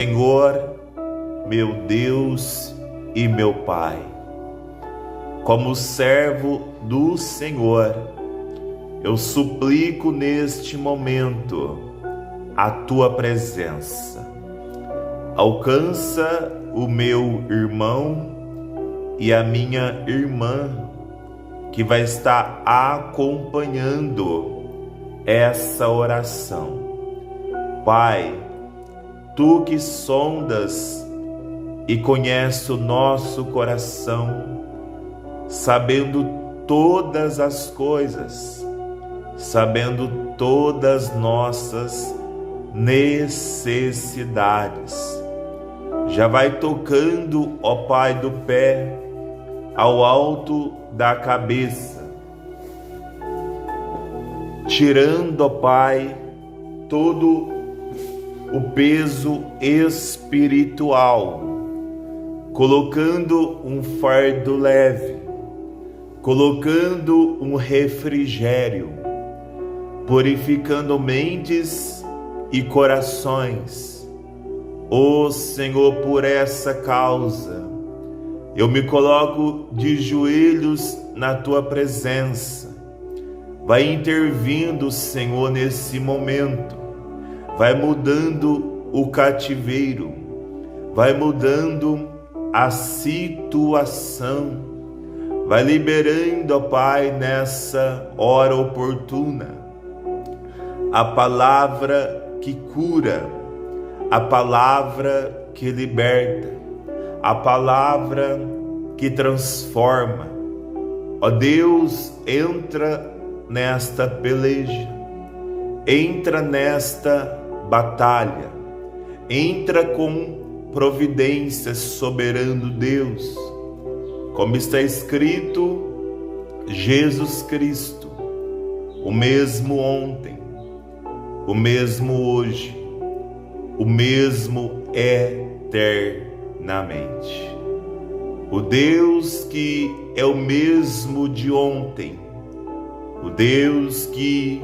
Senhor, meu Deus e meu Pai, como servo do Senhor, eu suplico neste momento a Tua presença. Alcança o meu irmão e a minha irmã que vai estar acompanhando essa oração. Pai, Tu que sondas e conheces o nosso coração, sabendo todas as coisas, sabendo todas nossas necessidades, já vai tocando, ó Pai, do pé ao alto da cabeça, tirando, ó Pai, todo o peso espiritual, colocando um fardo leve, colocando um refrigério, purificando mentes e corações. Ó Senhor, por essa causa, eu me coloco de joelhos na Tua presença. Vai intervindo, Senhor, nesse momento. Vai mudando o cativeiro, vai mudando a situação, vai liberando, ó Pai, nessa hora oportuna, a palavra que cura, a palavra que liberta, a palavra que transforma. Ó Deus, entra nesta peleja, entra nesta batalha, entra com providência, soberano Deus. Como está escrito, Jesus Cristo, o mesmo ontem, o mesmo hoje, o mesmo eternamente. O Deus que é o mesmo de ontem, o Deus que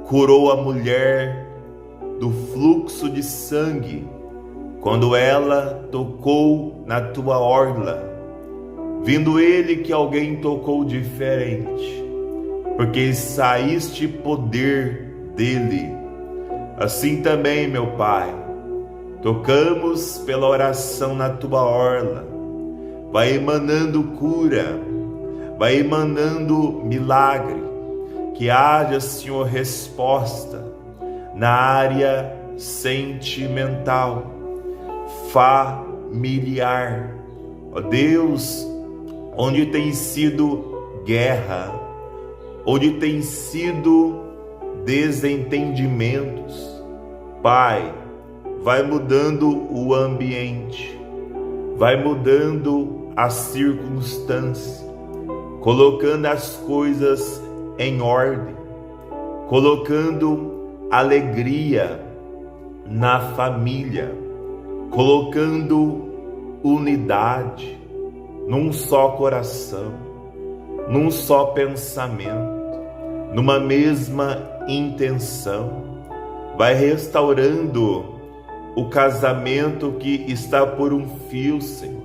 curou a mulher do fluxo de sangue quando ela tocou na Tua orla, vindo Ele que alguém tocou diferente, porque saíste poder dele. Assim também, meu Pai, tocamos pela oração na Tua orla, vai emanando cura, vai emanando milagre, que haja, Senhor, resposta na área sentimental, familiar. Ó Deus, onde tem sido guerra, onde tem sido desentendimentos, Pai, vai mudando o ambiente, vai mudando a circunstância, colocando as coisas em ordem, colocando alegria na família, colocando unidade num só coração, num só pensamento, numa mesma intenção. Vai restaurando o casamento que está por um fio, Senhor.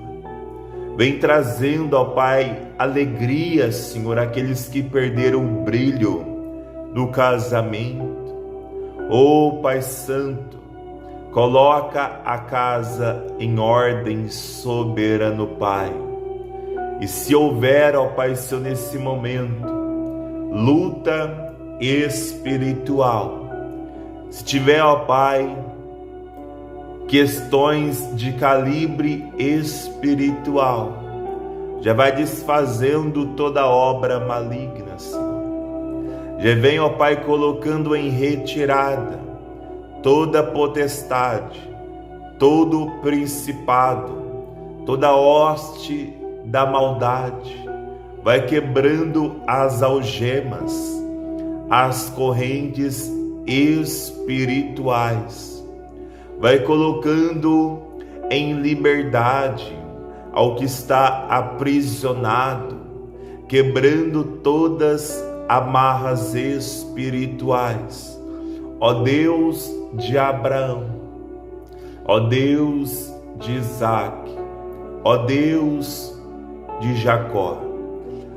Vem trazendo, ó Pai, alegria, Senhor, àqueles que perderam o brilho do casamento. Ó Pai Santo, coloca a casa em ordem, soberano Pai. E se houver, ó Pai Senhor, nesse momento, luta espiritual, se tiver, ó Pai, questões de calibre espiritual, já vai desfazendo toda obra maligna, Senhor. Já vem, ó Pai, colocando em retirada toda potestade, todo principado, toda hoste da maldade. Vai quebrando as algemas, as correntes espirituais. Vai colocando em liberdade ao que está aprisionado, quebrando todas amarras espirituais. Ó Deus de Abraão, ó Deus de Isaque, ó Deus de Jacó.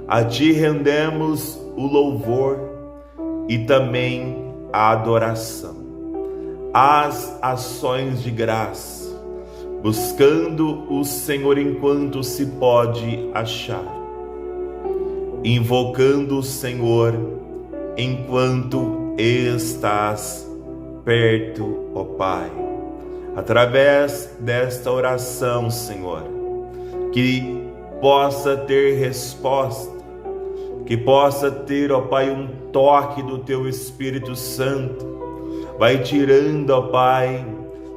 A Ti rendemos o louvor e também a adoração, as ações de graça, buscando o Senhor enquanto se pode achar, invocando o Senhor enquanto estás perto, ó Pai. Através desta oração, Senhor, que possa ter resposta, que possa ter, ó Pai, um toque do Teu Espírito Santo. Vai tirando, ó Pai,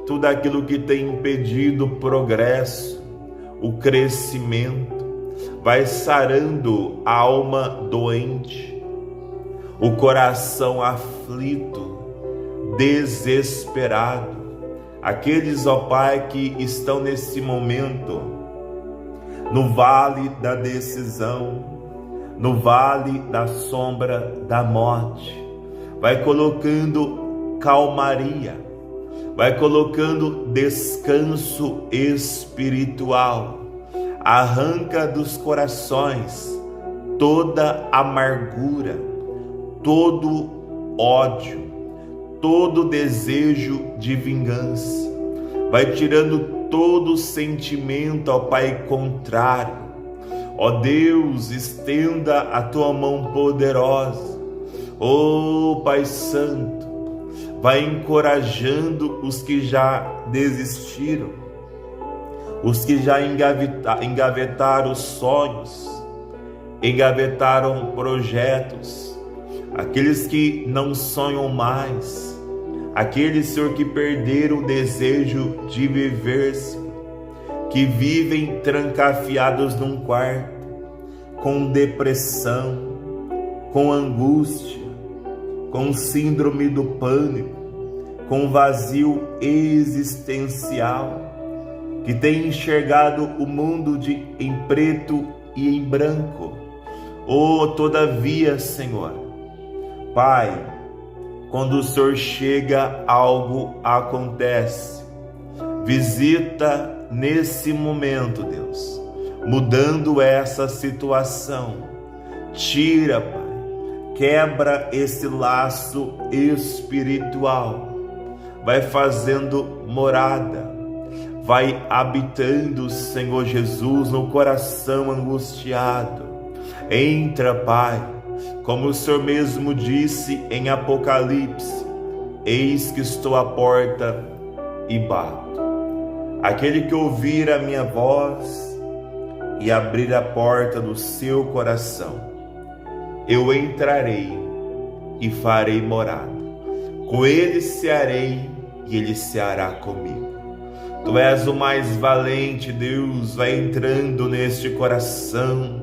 tudo aquilo que tem impedido o progresso, o crescimento. Vai sarando a alma doente, o coração aflito, desesperado. Aqueles, ó Pai, que estão nesse momento no vale da decisão, no vale da sombra da morte. Vai colocando calmaria, vai colocando descanso espiritual. Arranca dos corações toda amargura, todo ódio, todo desejo de vingança. Vai tirando todo sentimento, ó Pai, contrário. Ó Deus, estenda a Tua mão poderosa. Ó Pai Santo, vai encorajando os que já desistiram, os que já engavetaram sonhos, engavetaram projetos, aqueles que não sonham mais, aqueles, Senhor, que perderam o desejo de viver-se, que vivem trancafiados num quarto, com depressão, com angústia, com síndrome do pânico, com vazio existencial, que tem enxergado o mundo em preto e em branco. Todavia, Senhor, Pai, quando o Senhor chega, algo acontece. Visita nesse momento, Deus, mudando essa situação. Tira, Pai, quebra esse laço espiritual. Vai fazendo morada, vai habitando, Senhor Jesus, no coração angustiado. Entra, Pai, como o Senhor mesmo disse em Apocalipse: eis que estou à porta e bato. Aquele que ouvir a minha voz e abrir a porta do seu coração, eu entrarei e farei morada. Com ele cearei e ele ceará comigo. Tu és o mais valente, Deus. Vai entrando neste coração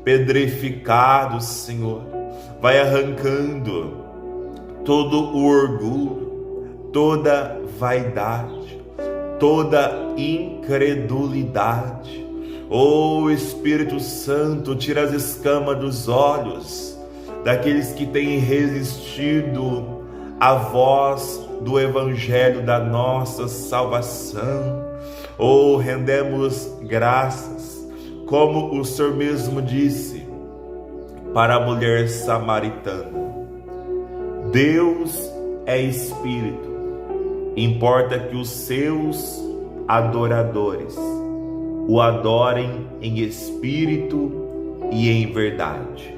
pedrificado, Senhor. Vai arrancando todo o orgulho, toda vaidade, toda incredulidade. Espírito Santo, tira as escamas dos olhos daqueles que têm resistido à voz do Evangelho da nossa salvação. Rendemos graças, como o Senhor mesmo disse para a mulher samaritana: Deus é Espírito, importa que os seus adoradores o adorem em espírito e em verdade.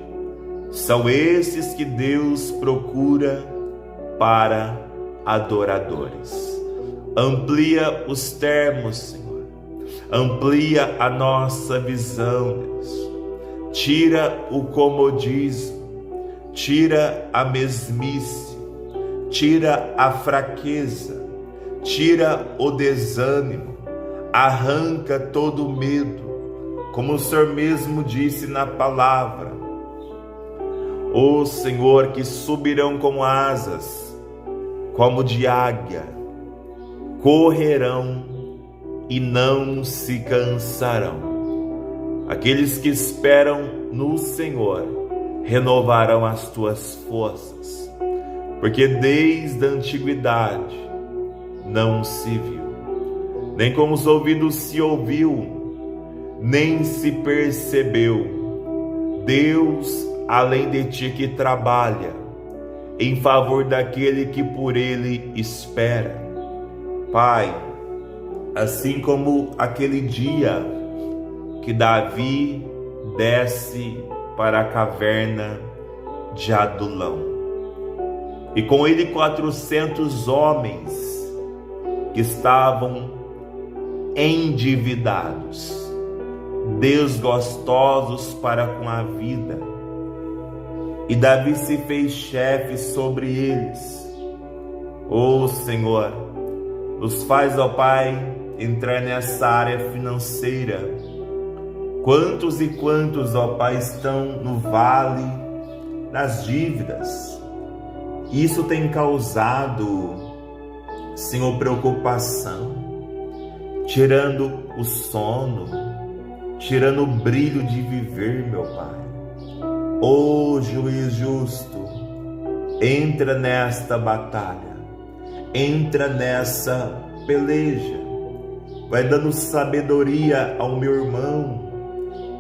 São esses que Deus procura para adoradores. Amplia os termos, Senhor. Amplia a nossa visão, Deus. Tira o comodismo, tira a mesmice, tira a fraqueza, tira o desânimo, arranca todo o medo, como o Senhor mesmo disse na palavra. Senhor, que subirão como asas, como de águia, correrão e não se cansarão. Aqueles que esperam no Senhor renovarão as tuas forças, porque desde a antiguidade não se viu nem com os ouvidos se ouviu, nem se percebeu. Deus, além de ti, que trabalha em favor daquele que por ele espera. Pai, assim como aquele dia que Davi desce para a caverna de Adulão, e com ele 400 homens que estavam endividados, desgostosos para com a vida, e Davi se fez chefe sobre eles. Ó Senhor, nos faz, ó Pai, entrar nessa área financeira. Quantos e quantos, ó Pai, estão no vale das dívidas? Isso tem causado, Senhor, preocupação, tirando o sono, tirando o brilho de viver, meu Pai. Ó juiz justo, entra nesta batalha, entra nessa peleja, vai dando sabedoria ao meu irmão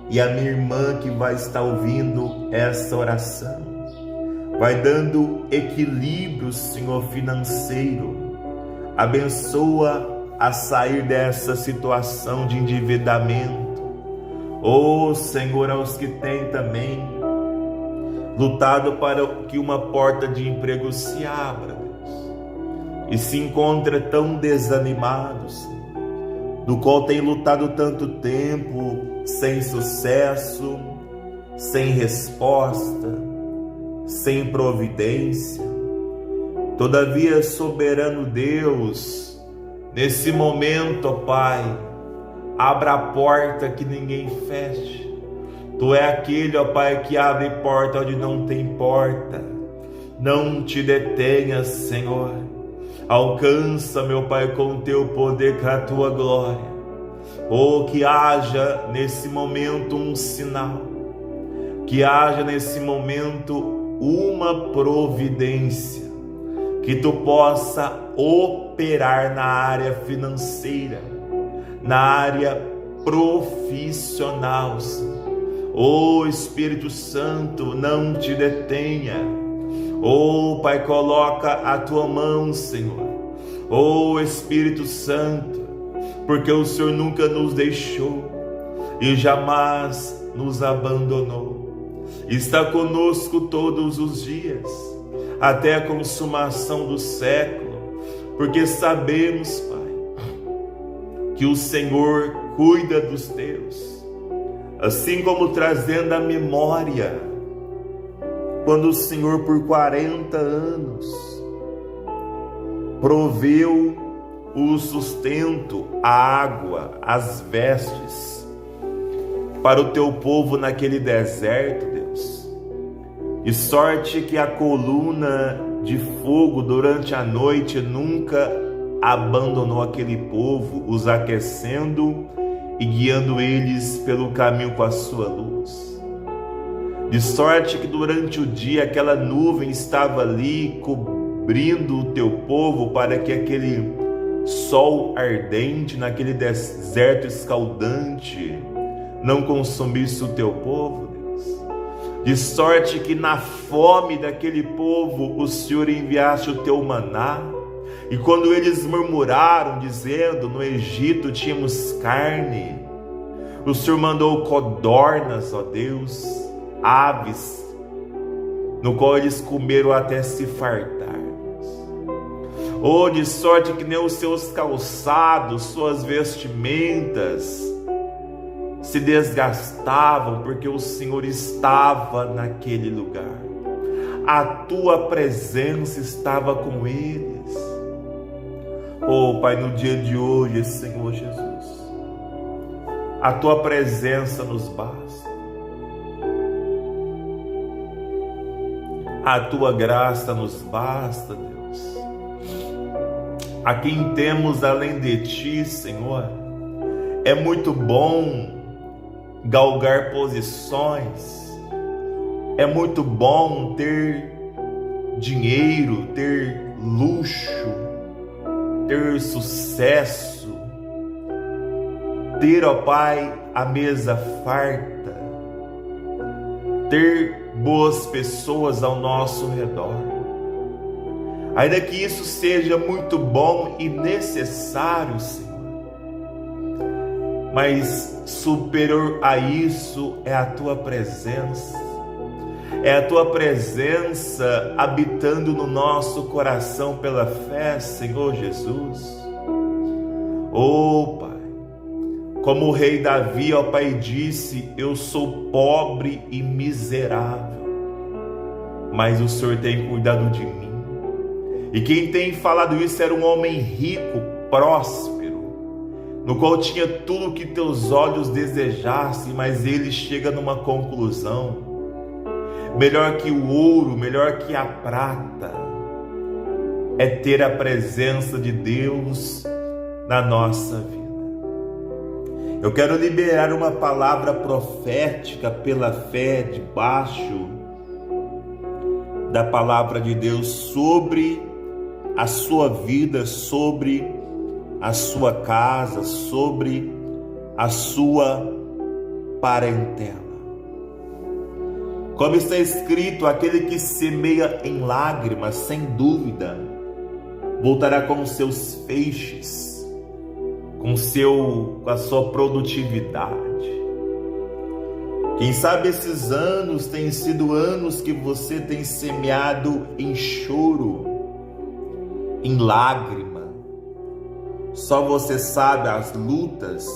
e à minha irmã que vai estar ouvindo essa oração, vai dando equilíbrio, Senhor, financeiro, abençoa a sair dessa situação de endividamento. Ó Senhor, aos que têm também lutado para que uma porta de emprego se abra, Deus, e se encontra tão desanimados, do qual tem lutado tanto tempo, sem sucesso, sem resposta, sem providência. Todavia, soberano Deus, nesse momento, ó Pai, abra a porta que ninguém feche. Tu é aquele, ó Pai, que abre porta onde não tem porta. Não te detenhas, Senhor. Alcança, meu Pai, com o teu poder, com a tua glória. Oh, que haja nesse momento um sinal, que haja nesse momento uma providência, que tu possa operar na área financeira, na área profissional. Oh Espírito Santo, não te detenha. Oh Pai, coloca a tua mão, Senhor. Oh Espírito Santo, porque o Senhor nunca nos deixou e jamais nos abandonou. Está conosco todos os dias, até a consumação do século, porque sabemos, Pai, que o Senhor cuida dos teus, assim como trazendo a memória, quando o Senhor por 40 anos proveu o sustento, a água, as vestes para o teu povo naquele deserto, Deus. De sorte que a coluna de fogo durante a noite nunca abandonou aquele povo, os aquecendo e guiando eles pelo caminho com a sua luz. De sorte que durante o dia aquela nuvem estava ali cobrindo o teu povo, para que aquele sol ardente naquele deserto escaldante não consumisse o teu povo, Deus. De sorte que na fome daquele povo o Senhor enviaste o teu maná, e quando eles murmuraram dizendo: no Egito tínhamos carne, o Senhor mandou codornas, ó Deus, aves, no qual eles comeram até se fartar. Oh, de sorte que nem os seus calçados, suas vestimentas se desgastavam, porque o Senhor estava naquele lugar. A tua presença estava com eles. Oh, Pai, no dia de hoje, Senhor Jesus, a tua presença nos basta. A tua graça nos basta, Deus. A quem temos além de ti, Senhor. É muito bom galgar posições, é muito bom ter dinheiro, ter luxo, ter sucesso, ter, ó Pai, a mesa farta, ter boas pessoas ao nosso redor. Ainda que isso seja muito bom e necessário, Senhor, mas superior a isso é a Tua presença. É a Tua presença habitando no nosso coração pela fé, Senhor Jesus. Oh, Pai, como o rei Davi, ó Pai, disse: eu sou pobre e miserável, mas o Senhor tem cuidado de mim. E quem tem falado isso era um homem rico, próspero, no qual tinha tudo o que teus olhos desejassem, mas ele chega numa conclusão: melhor que o ouro, melhor que a prata, é ter a presença de Deus na nossa vida. Eu quero liberar uma palavra profética pela fé, debaixo da palavra de Deus, sobre a sua vida, sobre a sua casa, sobre a sua parentela. Como está escrito, aquele que semeia em lágrimas, sem dúvida, voltará com os seus feixes, com a sua produtividade. Quem sabe esses anos têm sido anos que você tem semeado em choro, em lágrima. Só você sabe as lutas,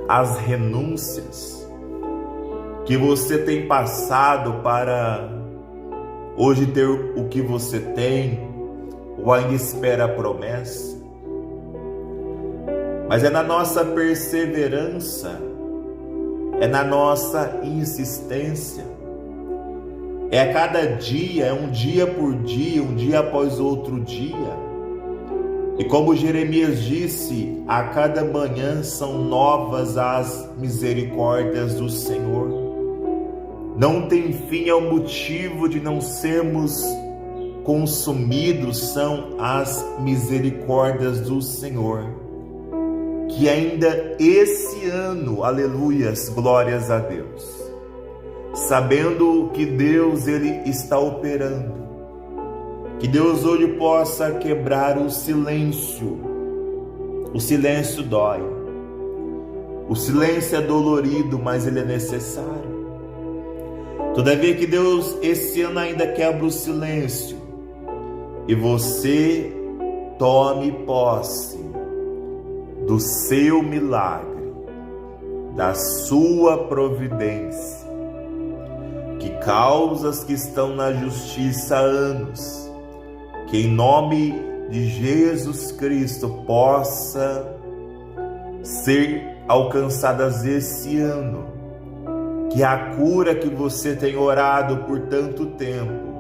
as renúncias que você tem passado para hoje ter o que você tem, ou ainda espera a promessa. Mas é na nossa perseverança, é na nossa insistência, é a cada dia, é um dia por dia, um dia após outro dia. E como Jeremias disse, a cada manhã são novas as misericórdias do Senhor. Não tem fim, é o motivo de não sermos consumidos, são as misericórdias do Senhor. Que ainda esse ano, aleluias, glórias a Deus, sabendo que Deus ele está operando, que Deus hoje possa quebrar o silêncio. O silêncio dói, o silêncio é dolorido, mas ele é necessário. Todavia que Deus esse ano ainda quebra o silêncio e você tome posse do seu milagre, da sua providência, que causas que estão na justiça há anos, que em nome de Jesus Cristo possa ser alcançadas esse ano, que a cura que você tem orado por tanto tempo,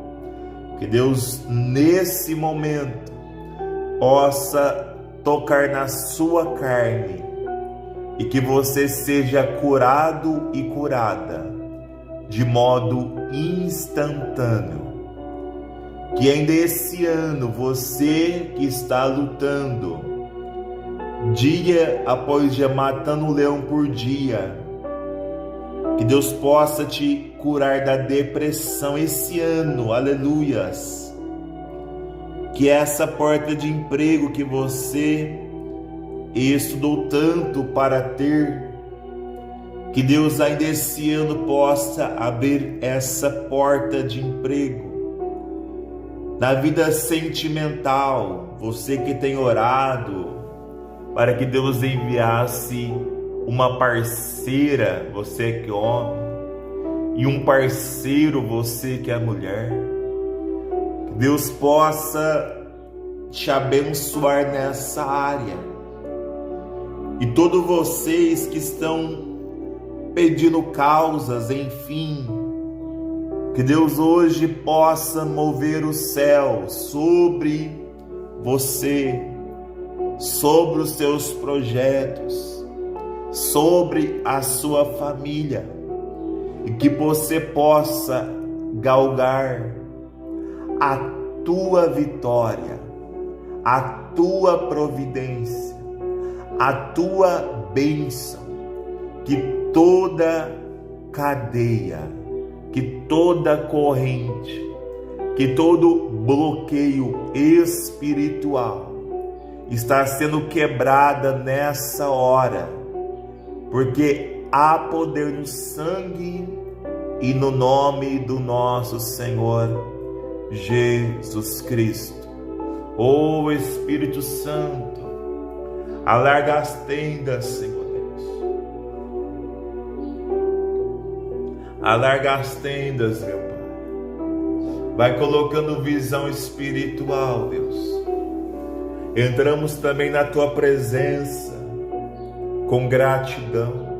que Deus nesse momento possa tocar na sua carne e que você seja curado e curada de modo instantâneo. Que ainda esse ano você que está lutando dia após dia, matando um leão por dia, que Deus possa te curar da depressão esse ano, aleluias. Que essa porta de emprego que você estudou tanto para ter, que Deus ainda esse ano possa abrir essa porta de emprego. Na vida sentimental, você que tem orado para que Deus enviasse uma parceira, você que é homem, e um parceiro, você que é mulher, que Deus possa te abençoar nessa área. E todos vocês que estão pedindo causas, enfim, que Deus hoje possa mover o céu sobre você, sobre os seus projetos, sobre a sua família, e que você possa galgar a tua vitória, a tua providência, a tua bênção, que toda cadeia, que toda corrente, que todo bloqueio espiritual está sendo quebrada nessa hora, porque há poder no sangue e no nome do nosso Senhor Jesus Cristo. Ó Espírito Santo, alarga as tendas, Senhor Deus. Alarga as tendas, meu Pai. Vai colocando visão espiritual, Deus. Entramos também na Tua presença com gratidão.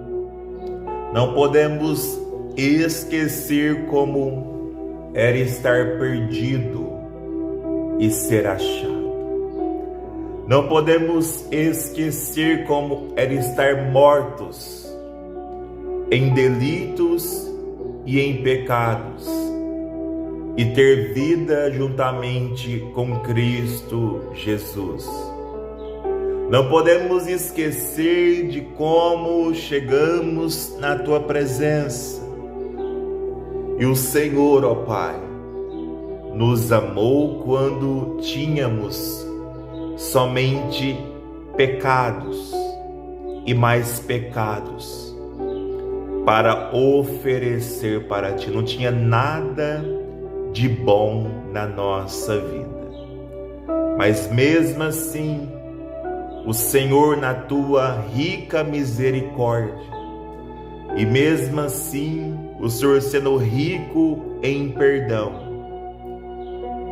Não podemos esquecer como era estar perdido e ser achado. Não podemos esquecer como era estar mortos em delitos e em pecados e ter vida juntamente com Cristo Jesus. Não podemos esquecer de como chegamos na Tua presença. E o Senhor, ó Pai, nos amou quando tínhamos somente pecados e mais pecados para oferecer para Ti. Não tinha nada de bom na nossa vida. Mas mesmo assim, o Senhor, na Tua rica misericórdia, e mesmo assim, o Senhor sendo rico em perdão,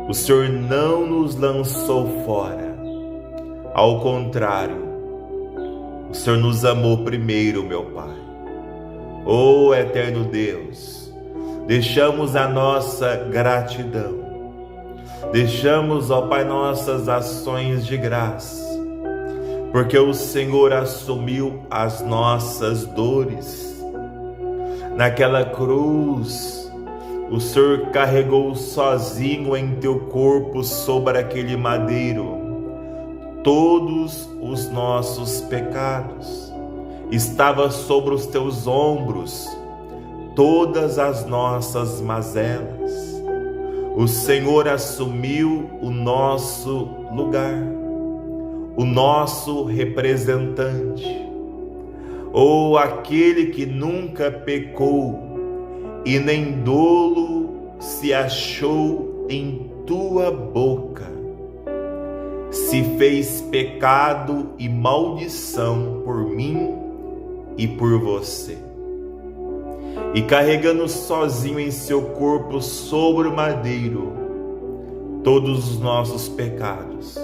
o Senhor não nos lançou fora. Ao contrário, o Senhor nos amou primeiro, meu Pai. Ó eterno Deus, deixamos a nossa gratidão, deixamos, ó Pai, nossas ações de graça, porque o Senhor assumiu as nossas dores. Naquela cruz, o Senhor carregou sozinho em Teu corpo sobre aquele madeiro todos os nossos pecados. Estava sobre os Teus ombros todas as nossas mazelas. O Senhor assumiu o nosso lugar, o nosso representante, ou aquele que nunca pecou e nem dolo se achou em Tua boca, se fez pecado e maldição por mim e por você. E carregando sozinho em Seu corpo sobre o madeiro todos os nossos pecados.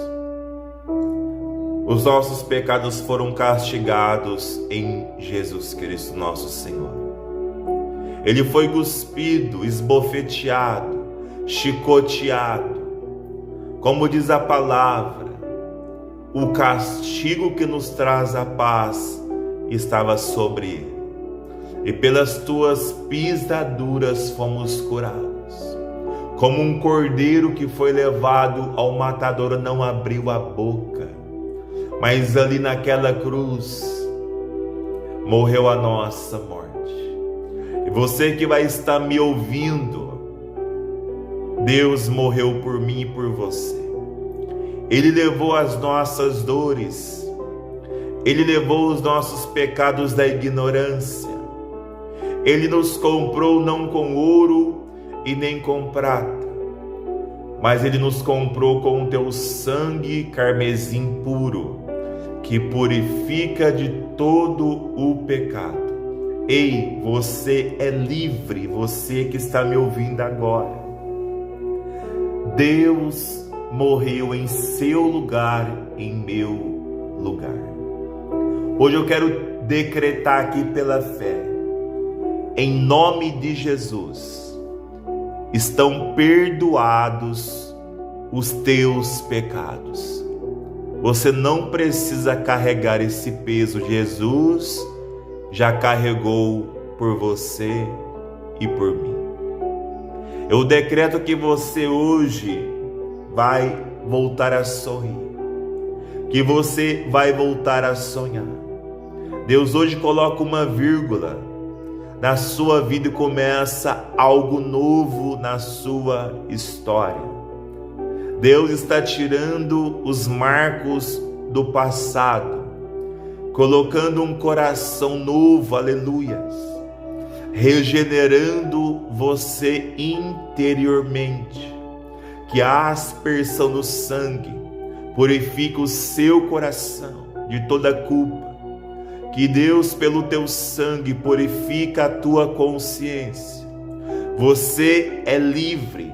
Os nossos pecados foram castigados em Jesus Cristo, nosso Senhor. Ele foi cuspido, esbofeteado, chicoteado. Como diz a palavra, o castigo que nos traz a paz estava sobre ele. E pelas Tuas pisaduras fomos curados. Como um cordeiro que foi levado ao matadouro não abriu a boca, mas ali naquela cruz morreu a nossa morte. E você que vai estar me ouvindo, Deus morreu por mim e por você. Ele levou as nossas dores, Ele levou os nossos pecados da ignorância. Ele nos comprou não com ouro e nem com prata, mas Ele nos comprou com o Teu sangue carmesim puro, que purifica de todo o pecado. Ei, você é livre, você que está me ouvindo agora. Deus morreu em seu lugar, em meu lugar. Hoje eu quero decretar aqui pela fé, em nome de Jesus, estão perdoados os teus pecados. Você não precisa carregar esse peso. Jesus já carregou por você e por mim. Eu decreto que você hoje vai voltar a sorrir. que você vai voltar a sonhar. Deus hoje coloca uma vírgula na sua vida e começa algo novo na sua história. Deus está tirando os marcos do passado, colocando um coração novo, aleluias, regenerando você interiormente, que a aspersão do sangue purifica o seu coração de toda culpa, que Deus pelo teu sangue purifica a tua consciência. Você é livre.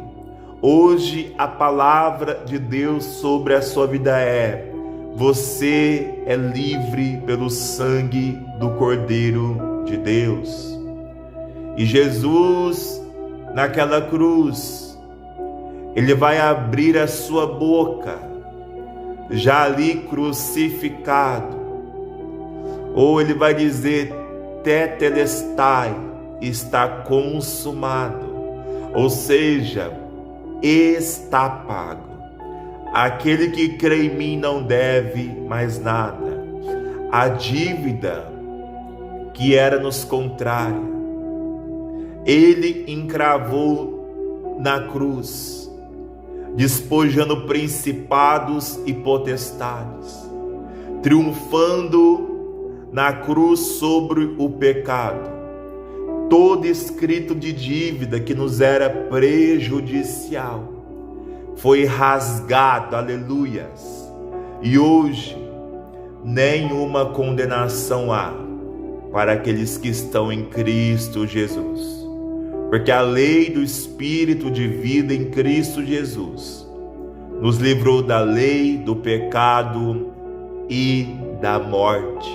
Hoje a palavra de Deus sobre a sua vida é: você é livre pelo sangue do Cordeiro de Deus. E Jesus, naquela cruz, ele vai abrir a sua boca, já ali crucificado, ou ele vai dizer: tetelestai, está consumado, ou seja, está pago. Aquele que crê em mim não deve mais nada. A dívida que era nos contrária, ele encravou na cruz, despojando principados e potestades, triunfando na cruz sobre o pecado. Todo escrito de dívida que nos era prejudicial foi rasgado, aleluias. E hoje nenhuma condenação há para aqueles que estão em Cristo Jesus, porque a lei do Espírito de vida em Cristo Jesus nos livrou da lei, do pecado e da morte.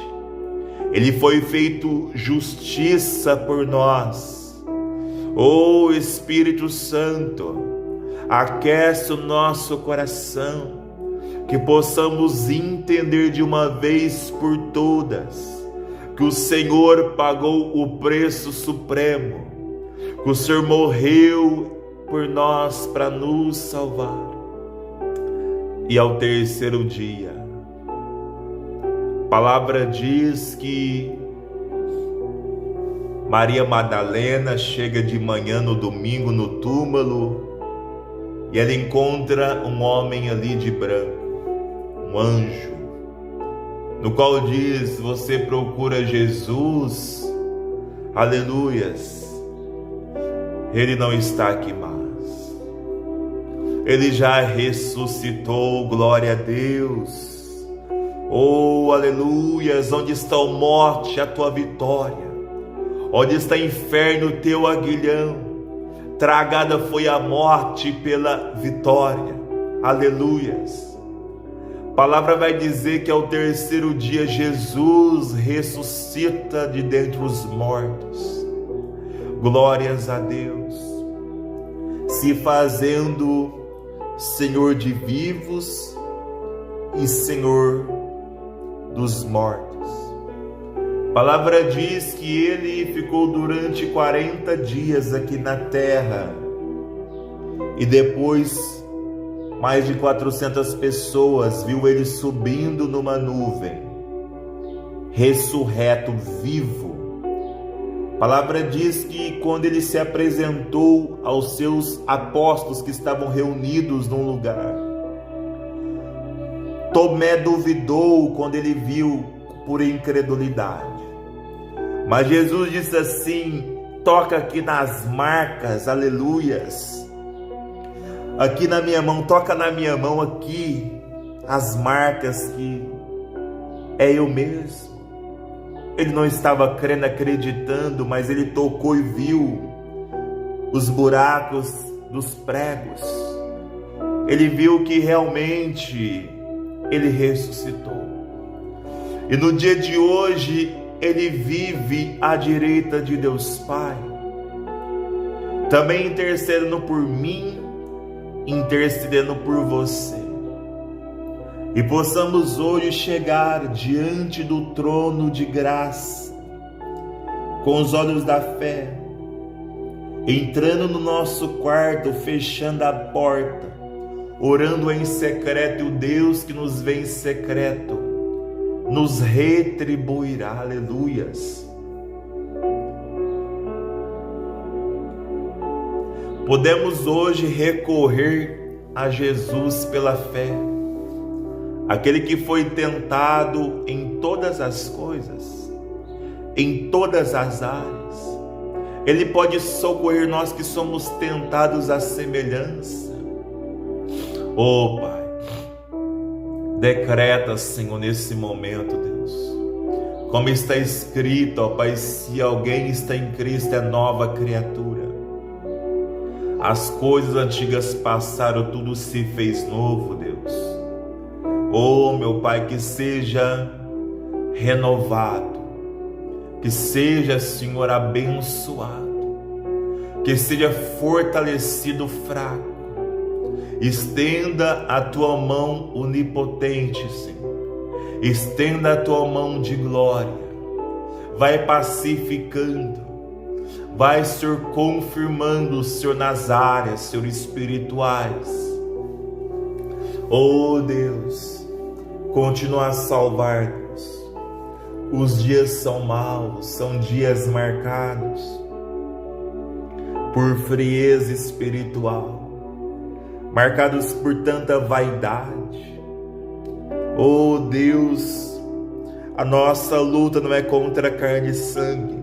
Ele foi feito justiça por nós. Ó Espírito Santo, aquece o nosso coração, que possamos entender de uma vez por todas que o Senhor pagou o preço supremo, que o Senhor morreu por nós para nos salvar. E ao terceiro dia, a palavra diz que Maria Madalena chega de manhã no domingo no túmulo e ela encontra um homem ali de branco, um anjo, no qual diz: você procura Jesus, aleluias, ele não está aqui mais, ele já ressuscitou, glória a Deus. Oh, aleluias, onde está a morte, a tua vitória? Onde está inferno, o teu aguilhão? Tragada foi a morte pela vitória, aleluias. A palavra vai dizer que ao terceiro dia Jesus ressuscita de dentre os mortos, glórias a Deus, se fazendo Senhor de vivos e Senhor dos mortos. A palavra diz que ele ficou durante 40 dias aqui na terra e depois mais de 400 pessoas viu ele subindo numa nuvem, ressurreto, vivo. A palavra diz que quando ele se apresentou aos seus apóstolos que estavam reunidos num lugar, Tomé duvidou quando ele viu por incredulidade. Mas Jesus disse assim: toca aqui nas marcas, aleluias. Aqui na minha mão, toca na minha mão aqui, as marcas que é eu mesmo. Ele não estava crendo, acreditando, mas ele tocou e viu os buracos dos pregos. Ele viu que realmente ele ressuscitou. E no dia de hoje, ele vive à direita de Deus Pai, também intercedendo por mim, intercedendo por você. E possamos hoje chegar diante do trono de graça, com os olhos da fé, entrando no nosso quarto, fechando a porta, orando em secreto, e o Deus que nos vê em secreto nos retribuirá. Aleluias. Podemos hoje recorrer a Jesus pela fé, aquele que foi tentado em todas as coisas, em todas as áreas. Ele pode socorrer nós que somos tentados à semelhança. Oh Pai, decreta, Senhor, nesse momento, Deus, como está escrito, ó Pai, se alguém está em Cristo é nova criatura. As coisas antigas passaram, tudo se fez novo, Deus. Oh, meu Pai, que seja renovado, que seja, Senhor, abençoado, que seja fortalecido o fraco. Estenda a Tua mão onipotente, Senhor. Estenda a Tua mão de glória. Vai pacificando. Vai, Senhor, confirmando, Senhor, nas áreas, Senhor, espirituais. Oh, Deus, continua a salvar, Deus. Os dias são maus, são dias marcados por frieza espiritual, marcados por tanta vaidade. Oh, Deus, a nossa luta não é contra carne e sangue,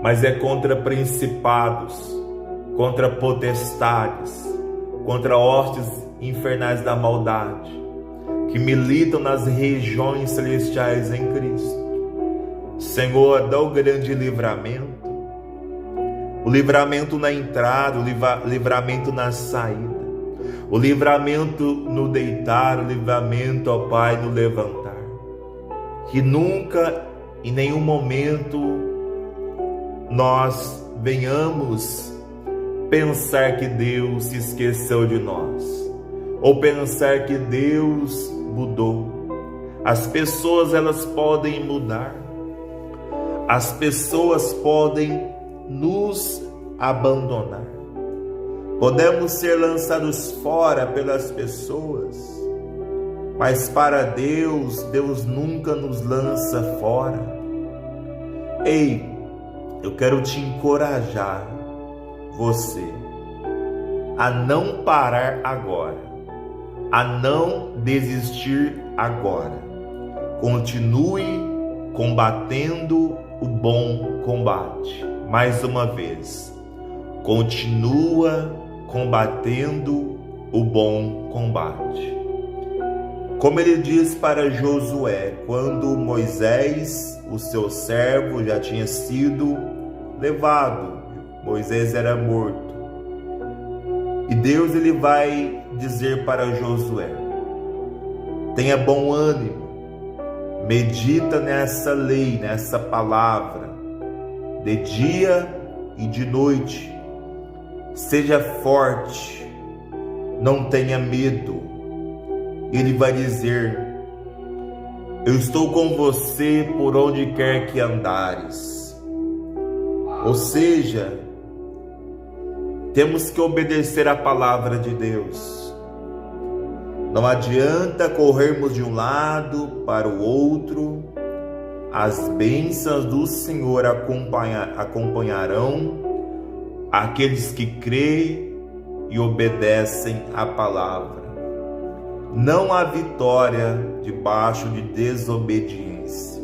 mas é contra principados, contra potestades, contra hostes infernais da maldade, que militam nas regiões celestiais em Cristo. Senhor, dá o grande livramento, o livramento na entrada, o livramento na saída, o livramento no deitar, o livramento, ó Pai, no levantar. Que nunca, em nenhum momento, nós venhamos pensar que Deus se esqueceu de nós, ou pensar que Deus mudou. As pessoas, elas podem mudar, as pessoas podem nos abandonar, podemos ser lançados fora pelas pessoas, mas para Deus, Deus nunca nos lança fora. Ei, eu quero te encorajar, você, a não parar agora, a não desistir agora. Continue combatendo o bom combate. Mais uma vez, continua combatendo o bom combate. Como ele diz para Josué, quando Moisés, o seu servo, já tinha sido levado, Moisés era morto. E Deus, ele vai dizer para Josué: tenha bom ânimo, medita nessa lei, nessa palavra, de dia e de noite. Seja forte, não tenha medo. Ele vai dizer: eu estou com você por onde quer que andares. Ou seja, temos que obedecer a palavra de Deus. Não adianta corrermos de um lado para o outro. As bênçãos do Senhor acompanharão aqueles que creem e obedecem a palavra. Não há vitória debaixo de desobediência.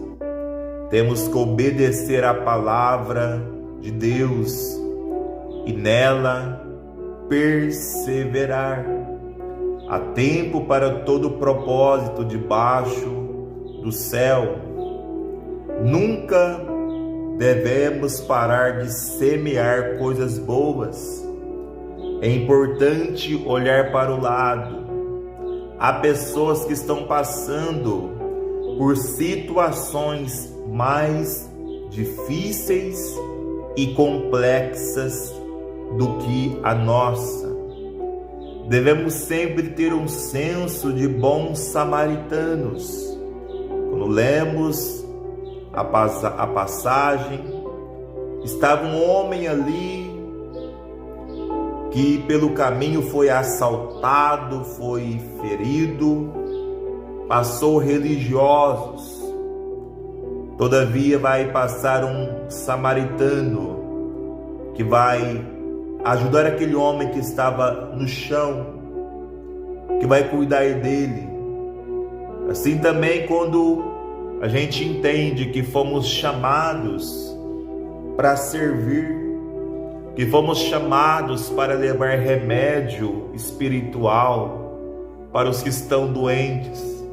Temos que obedecer a palavra de Deus e nela perseverar. Há tempo para todo propósito debaixo do céu. Nunca devemos parar de semear coisas boas. É importante olhar para o lado. Há pessoas que estão passando por situações mais difíceis e complexas do que a nossa. Devemos sempre ter um senso de bons samaritanos. Quando lemos a passagem, estava um homem ali que pelo caminho foi assaltado, foi ferido, passou religiosos. Todavia vai passar um samaritano que vai ajudar aquele homem que estava no chão, que vai cuidar dele. Assim também, quando a gente entende que fomos chamados para servir, que fomos chamados para levar remédio espiritual para os que estão doentes,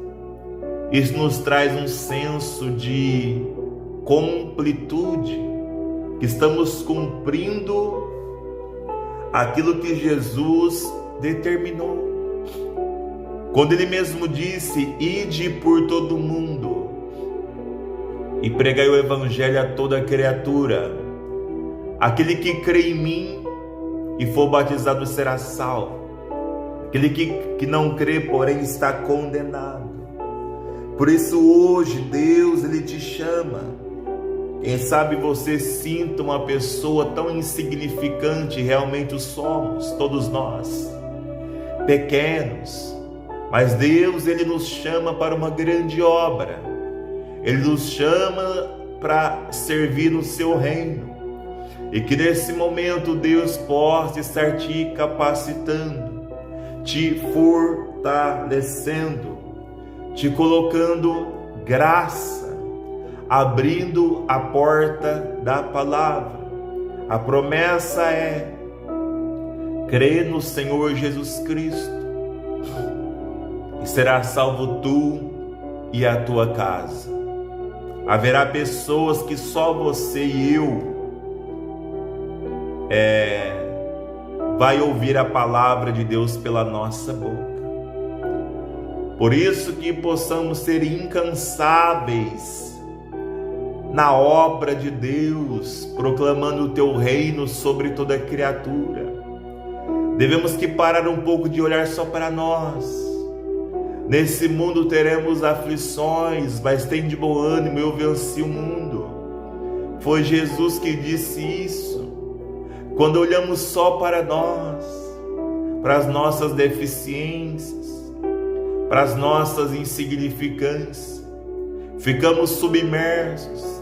isso nos traz um senso de completude, que estamos cumprindo aquilo que Jesus determinou. Quando Ele mesmo disse: ide por todo o mundo e pregai o Evangelho a toda criatura. Aquele que crê em mim e for batizado será salvo. Aquele que não crê, porém, está condenado. Por isso hoje Deus, Ele te chama. Quem sabe você sinta uma pessoa tão insignificante, realmente o somos, todos nós, pequenos. Mas Deus, Ele nos chama para uma grande obra. Ele nos chama para servir no seu reino. E que nesse momento Deus possa estar te capacitando, te fortalecendo, te colocando graça, abrindo a porta da palavra. A promessa é: crê no Senhor Jesus Cristo e será salvo tu e a tua casa. Haverá pessoas que só você e eu vai ouvir a palavra de Deus pela nossa boca. Por isso que possamos ser incansáveis na obra de Deus, proclamando o teu reino sobre toda criatura. Devemos que parar um pouco de olhar só para nós. Nesse mundo teremos aflições, mas tem de bom ânimo, eu venci o mundo. Foi Jesus que disse isso. Quando olhamos só para nós, para as nossas deficiências, para as nossas insignificâncias, ficamos submersos,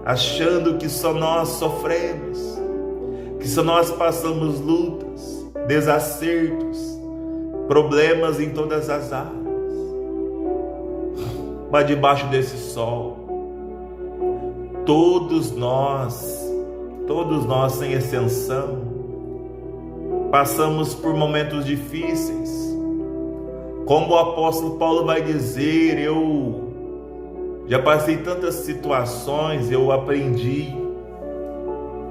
achando que só nós sofremos, que só nós passamos lutas, desacertos, problemas em todas as áreas. Mas debaixo desse sol, todos nós sem exceção, passamos por momentos difíceis. Como o apóstolo Paulo vai dizer, eu já passei tantas situações, eu aprendi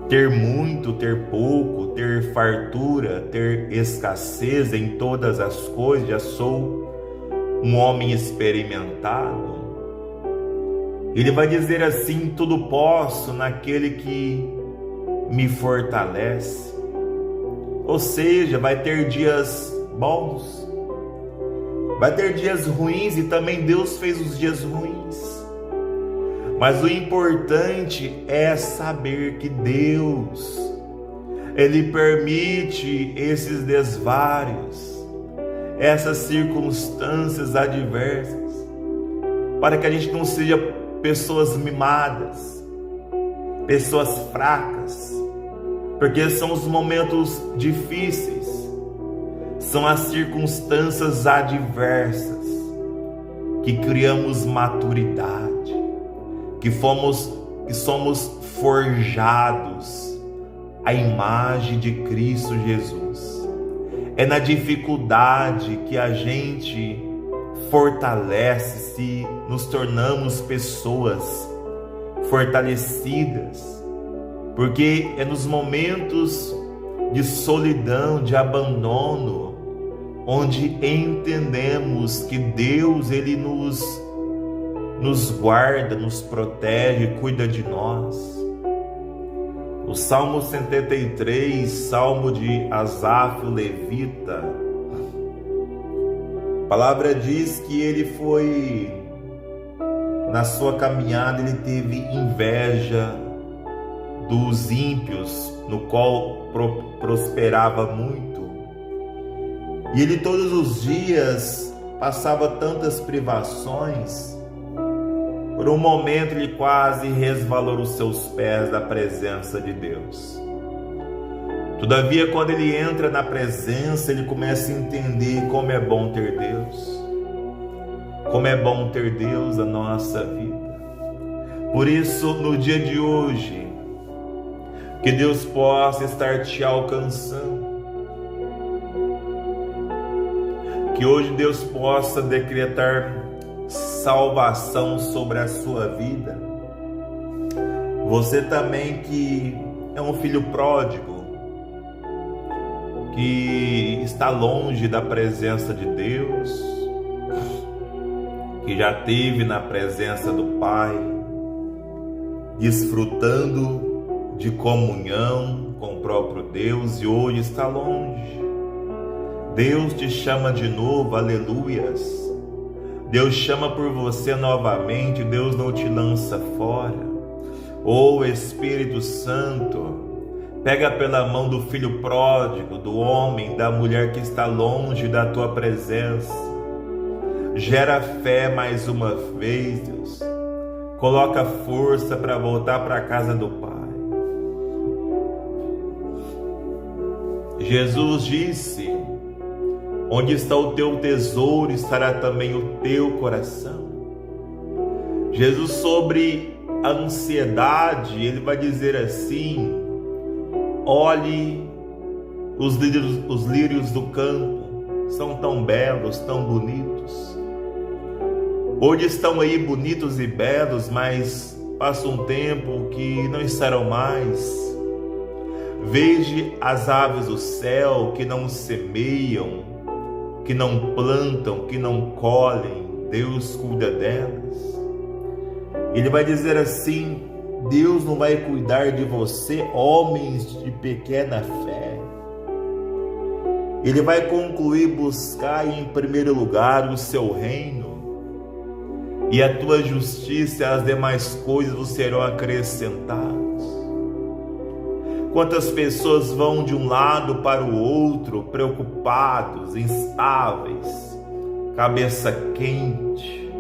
ter muito, ter pouco, ter fartura, ter escassez em todas as coisas. Já sou um homem experimentado. Ele vai dizer assim: tudo posso naquele que me fortalece. Ou seja, vai ter dias bons, vai ter dias ruins, e também Deus fez os dias ruins. Mas o importante é saber que Deus, Ele permite esses desvários, essas circunstâncias adversas, para que a gente não seja pessoas mimadas, pessoas fracas, porque são os momentos difíceis, são as circunstâncias adversas que criamos maturidade, que somos forjados à imagem de Cristo Jesus. É na dificuldade que a gente fortalece-se, nos tornamos pessoas fortalecidas, porque é nos momentos de solidão, de abandono, onde entendemos que Deus, Ele nos guarda, nos protege, cuida de nós. O Salmo 73, Salmo de Asaf, o levita, a palavra diz que ele foi, na sua caminhada, ele teve inveja dos ímpios, no qual prosperava muito. E ele todos os dias passava tantas privações. Por um momento ele quase resvalou os seus pés da presença de Deus. Todavia, quando ele entra na presença, ele começa a entender como é bom ter Deus. Como é bom ter Deus na nossa vida. Por isso, no dia de hoje, que Deus possa estar te alcançando. Que hoje Deus possa decretar salvação sobre a sua vida. Você também que é um filho pródigo, que está longe da presença de Deus, que já esteve na presença do Pai, desfrutando de comunhão com o próprio Deus e hoje está longe. Deus te chama de novo, aleluias. Deus chama por você novamente, Deus não te lança fora. Oh Espírito Santo, pega pela mão do filho pródigo, do homem, da mulher que está longe da tua presença. Gera fé mais uma vez, Deus. Coloca força para voltar para a casa do Pai. Jesus disse: onde está o teu tesouro, estará também o teu coração. Jesus, sobre a ansiedade, ele vai dizer assim: olhe os lírios do campo, são tão belos, tão bonitos. Hoje estão aí bonitos e belos, mas passa um tempo que não estarão mais. Veja as aves do céu que não semeiam, que não plantam, que não colhem, Deus cuida delas. Ele vai dizer assim: Deus não vai cuidar de você, homens de pequena fé. Ele vai concluir: buscar em primeiro lugar o seu reino, e a tua justiça e as demais coisas serão acrescentadas. Quantas pessoas vão de um lado para o outro, preocupados, instáveis, cabeça quente.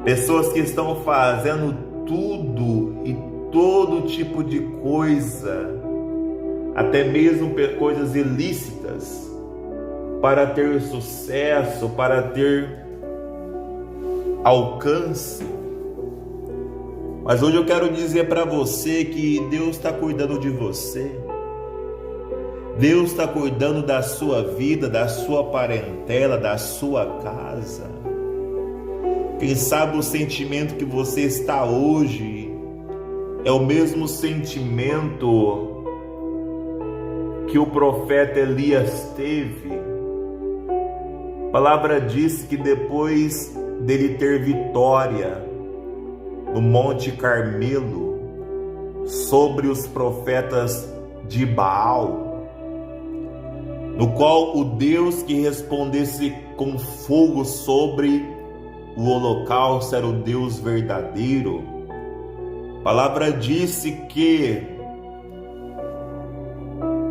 Pessoas que estão fazendo tudo e todo tipo de coisa, até mesmo coisas ilícitas, para ter sucesso, para ter alcance. Mas hoje eu quero dizer para você que Deus está cuidando de você. Deus está cuidando da sua vida, da sua parentela, da sua casa. Quem sabe o sentimento que você está hoje é o mesmo sentimento que o profeta Elias teve. A palavra diz que depois dele ter vitória no Monte Carmelo sobre os profetas de Baal, no qual o Deus que respondesse com fogo sobre o holocausto era o Deus verdadeiro. A palavra disse que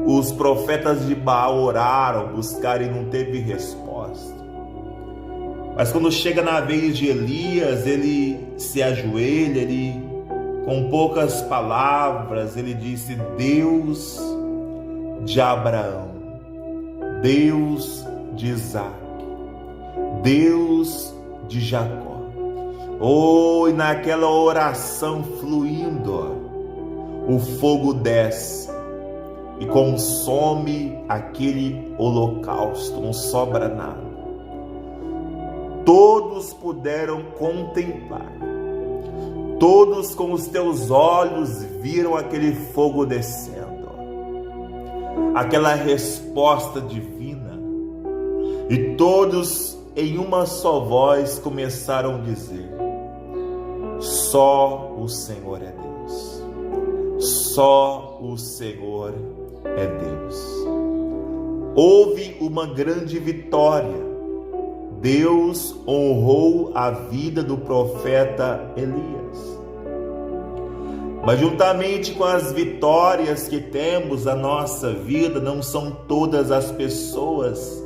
os profetas de Baal oraram, buscaram e não teve resposta. Mas quando chega na vez de Elias, ele se ajoelha, ele, com poucas palavras, ele disse: Deus de Abraão, Deus de Isaac, Deus de Jacó. Oh, e naquela oração fluindo, o fogo desce e consome aquele holocausto, não sobra nada. Todos puderam contemplar, todos com os teus olhos viram aquele fogo descendo, aquela resposta divina, e todos em uma só voz começaram a dizer: só o Senhor é Deus, só o Senhor é Deus. Houve uma grande vitória. Deus honrou a vida do profeta Elias. Mas juntamente com as vitórias que temos na nossa vida, não são todas as pessoas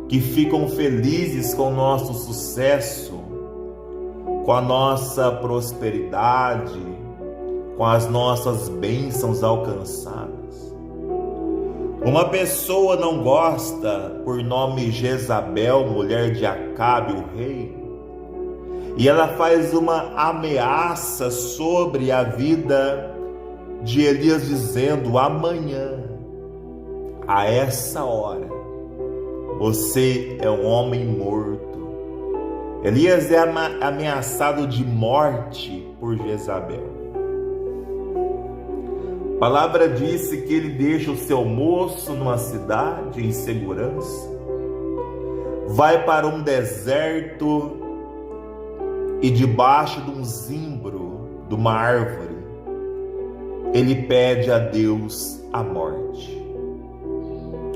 que ficam felizes com o nosso sucesso, com a nossa prosperidade, com as nossas bênçãos alcançadas. Uma pessoa não gosta por nome Jezabel, mulher de Acabe, o rei, e ela faz uma ameaça sobre a vida de Elias, dizendo: amanhã, a essa hora, você é um homem morto. Elias é ameaçado de morte por Jezabel. A palavra disse que ele deixa o seu moço numa cidade em segurança, vai para um deserto e debaixo de um zimbro, de uma árvore, ele pede a Deus a morte.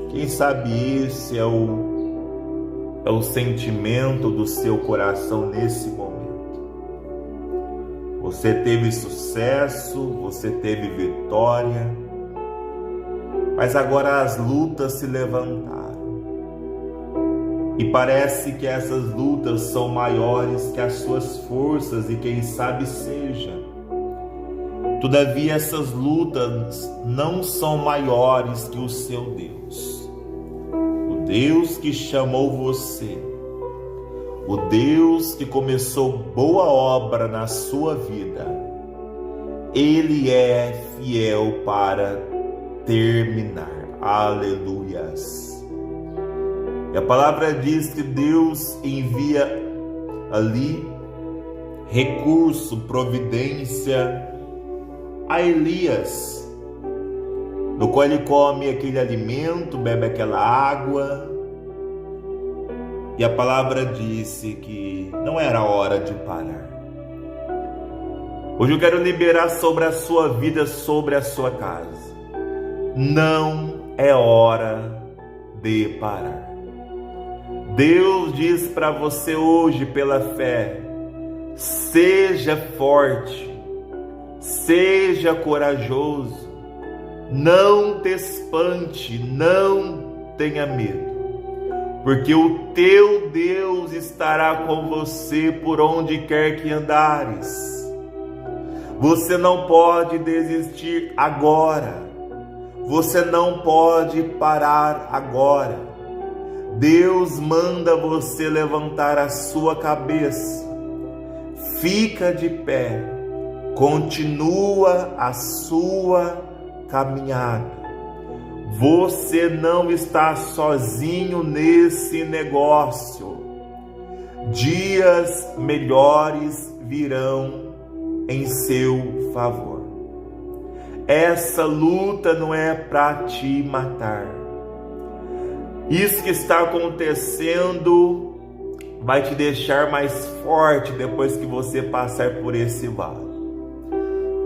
Quem sabe esse é o sentimento do seu coração nesse momento. Você teve sucesso, você teve vitória, mas agora as lutas se levantaram. E parece que essas lutas são maiores que as suas forças, e quem sabe seja. Todavia, essas lutas não são maiores que o seu Deus. O Deus que chamou você, o Deus que começou boa obra na sua vida, Ele é fiel para terminar. Aleluias. E a palavra diz que Deus envia ali recurso, providência a Elias, no qual ele come aquele alimento, bebe aquela água, e a palavra disse que não era hora de parar. Hoje eu quero liberar sobre a sua vida, sobre a sua casa. Não é hora de parar. Deus diz para você hoje, pela fé: seja forte, seja corajoso, não te espante, não tenha medo, porque o teu Deus estará com você por onde quer que andares. Você não pode desistir agora, você não pode parar agora. Deus manda você levantar a sua cabeça, fica de pé, continua a sua caminhada. Você não está sozinho nesse negócio. Dias melhores virão em seu favor. Essa luta não é para te matar. Isso que está acontecendo vai te deixar mais forte depois que você passar por esse vale.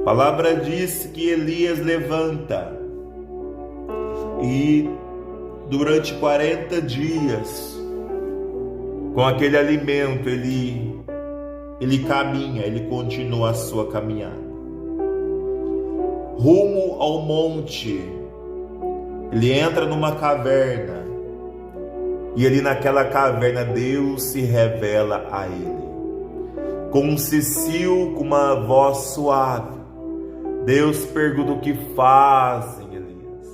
A palavra diz que Elias levanta e durante 40 dias, com aquele alimento, ele caminha, ele continua a sua caminhada. Rumo ao monte, ele entra numa caverna, e ali naquela caverna Deus se revela a ele. Com um cicio, com uma voz suave, Deus pergunta: o que fazem, Elias?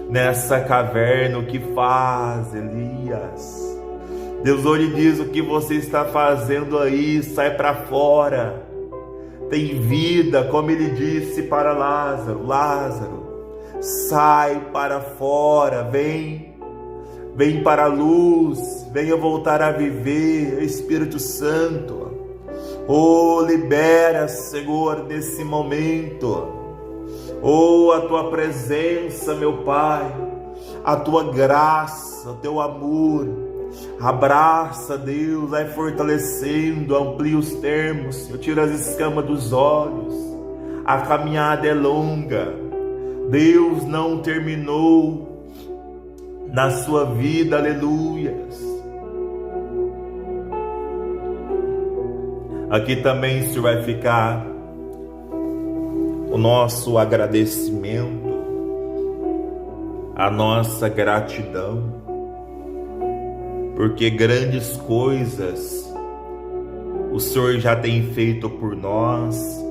Nessa caverna, o que faz, Elias? Deus olha e diz: o que você está fazendo aí? Sai para fora. Tem vida, como ele disse para Lázaro: Lázaro, sai para fora, vem para a luz, venha voltar a viver. Espírito Santo, oh, libera, Senhor, nesse momento, oh, a tua presença, meu Pai, a tua graça, o teu amor. Abraça, Deus, vai fortalecendo, amplia os termos, eu tiro as escamas dos olhos. A caminhada é longa, Deus não terminou na sua vida, aleluias. Aqui também, Senhor, vai ficar o nosso agradecimento, a nossa gratidão. porque grandes coisas o Senhor já tem feito por nós.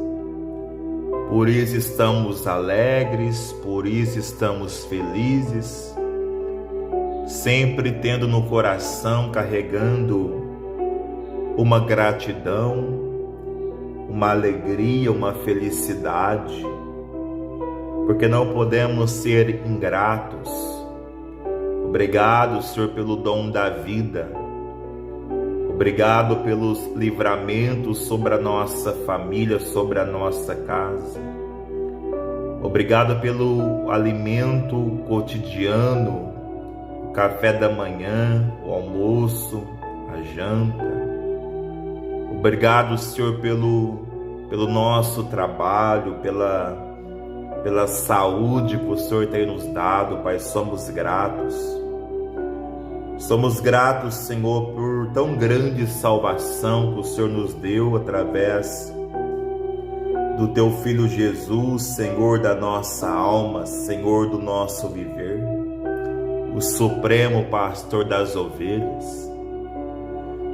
Por isso estamos alegres, por isso estamos felizes, sempre tendo no coração, carregando uma gratidão, uma alegria, uma felicidade, porque não podemos ser ingratos. Obrigado, Senhor, pelo dom da vida. Obrigado pelos livramentos sobre a nossa família, sobre a nossa casa. Obrigado pelo alimento cotidiano, o café da manhã, o almoço, a janta. Obrigado, Senhor, pelo nosso trabalho, pela saúde que o Senhor tem nos dado, Pai. Somos gratos. Somos gratos, Senhor, por tão grande salvação que o Senhor nos deu através do Teu Filho Jesus, Senhor da nossa alma, Senhor do nosso viver, o supremo pastor das ovelhas.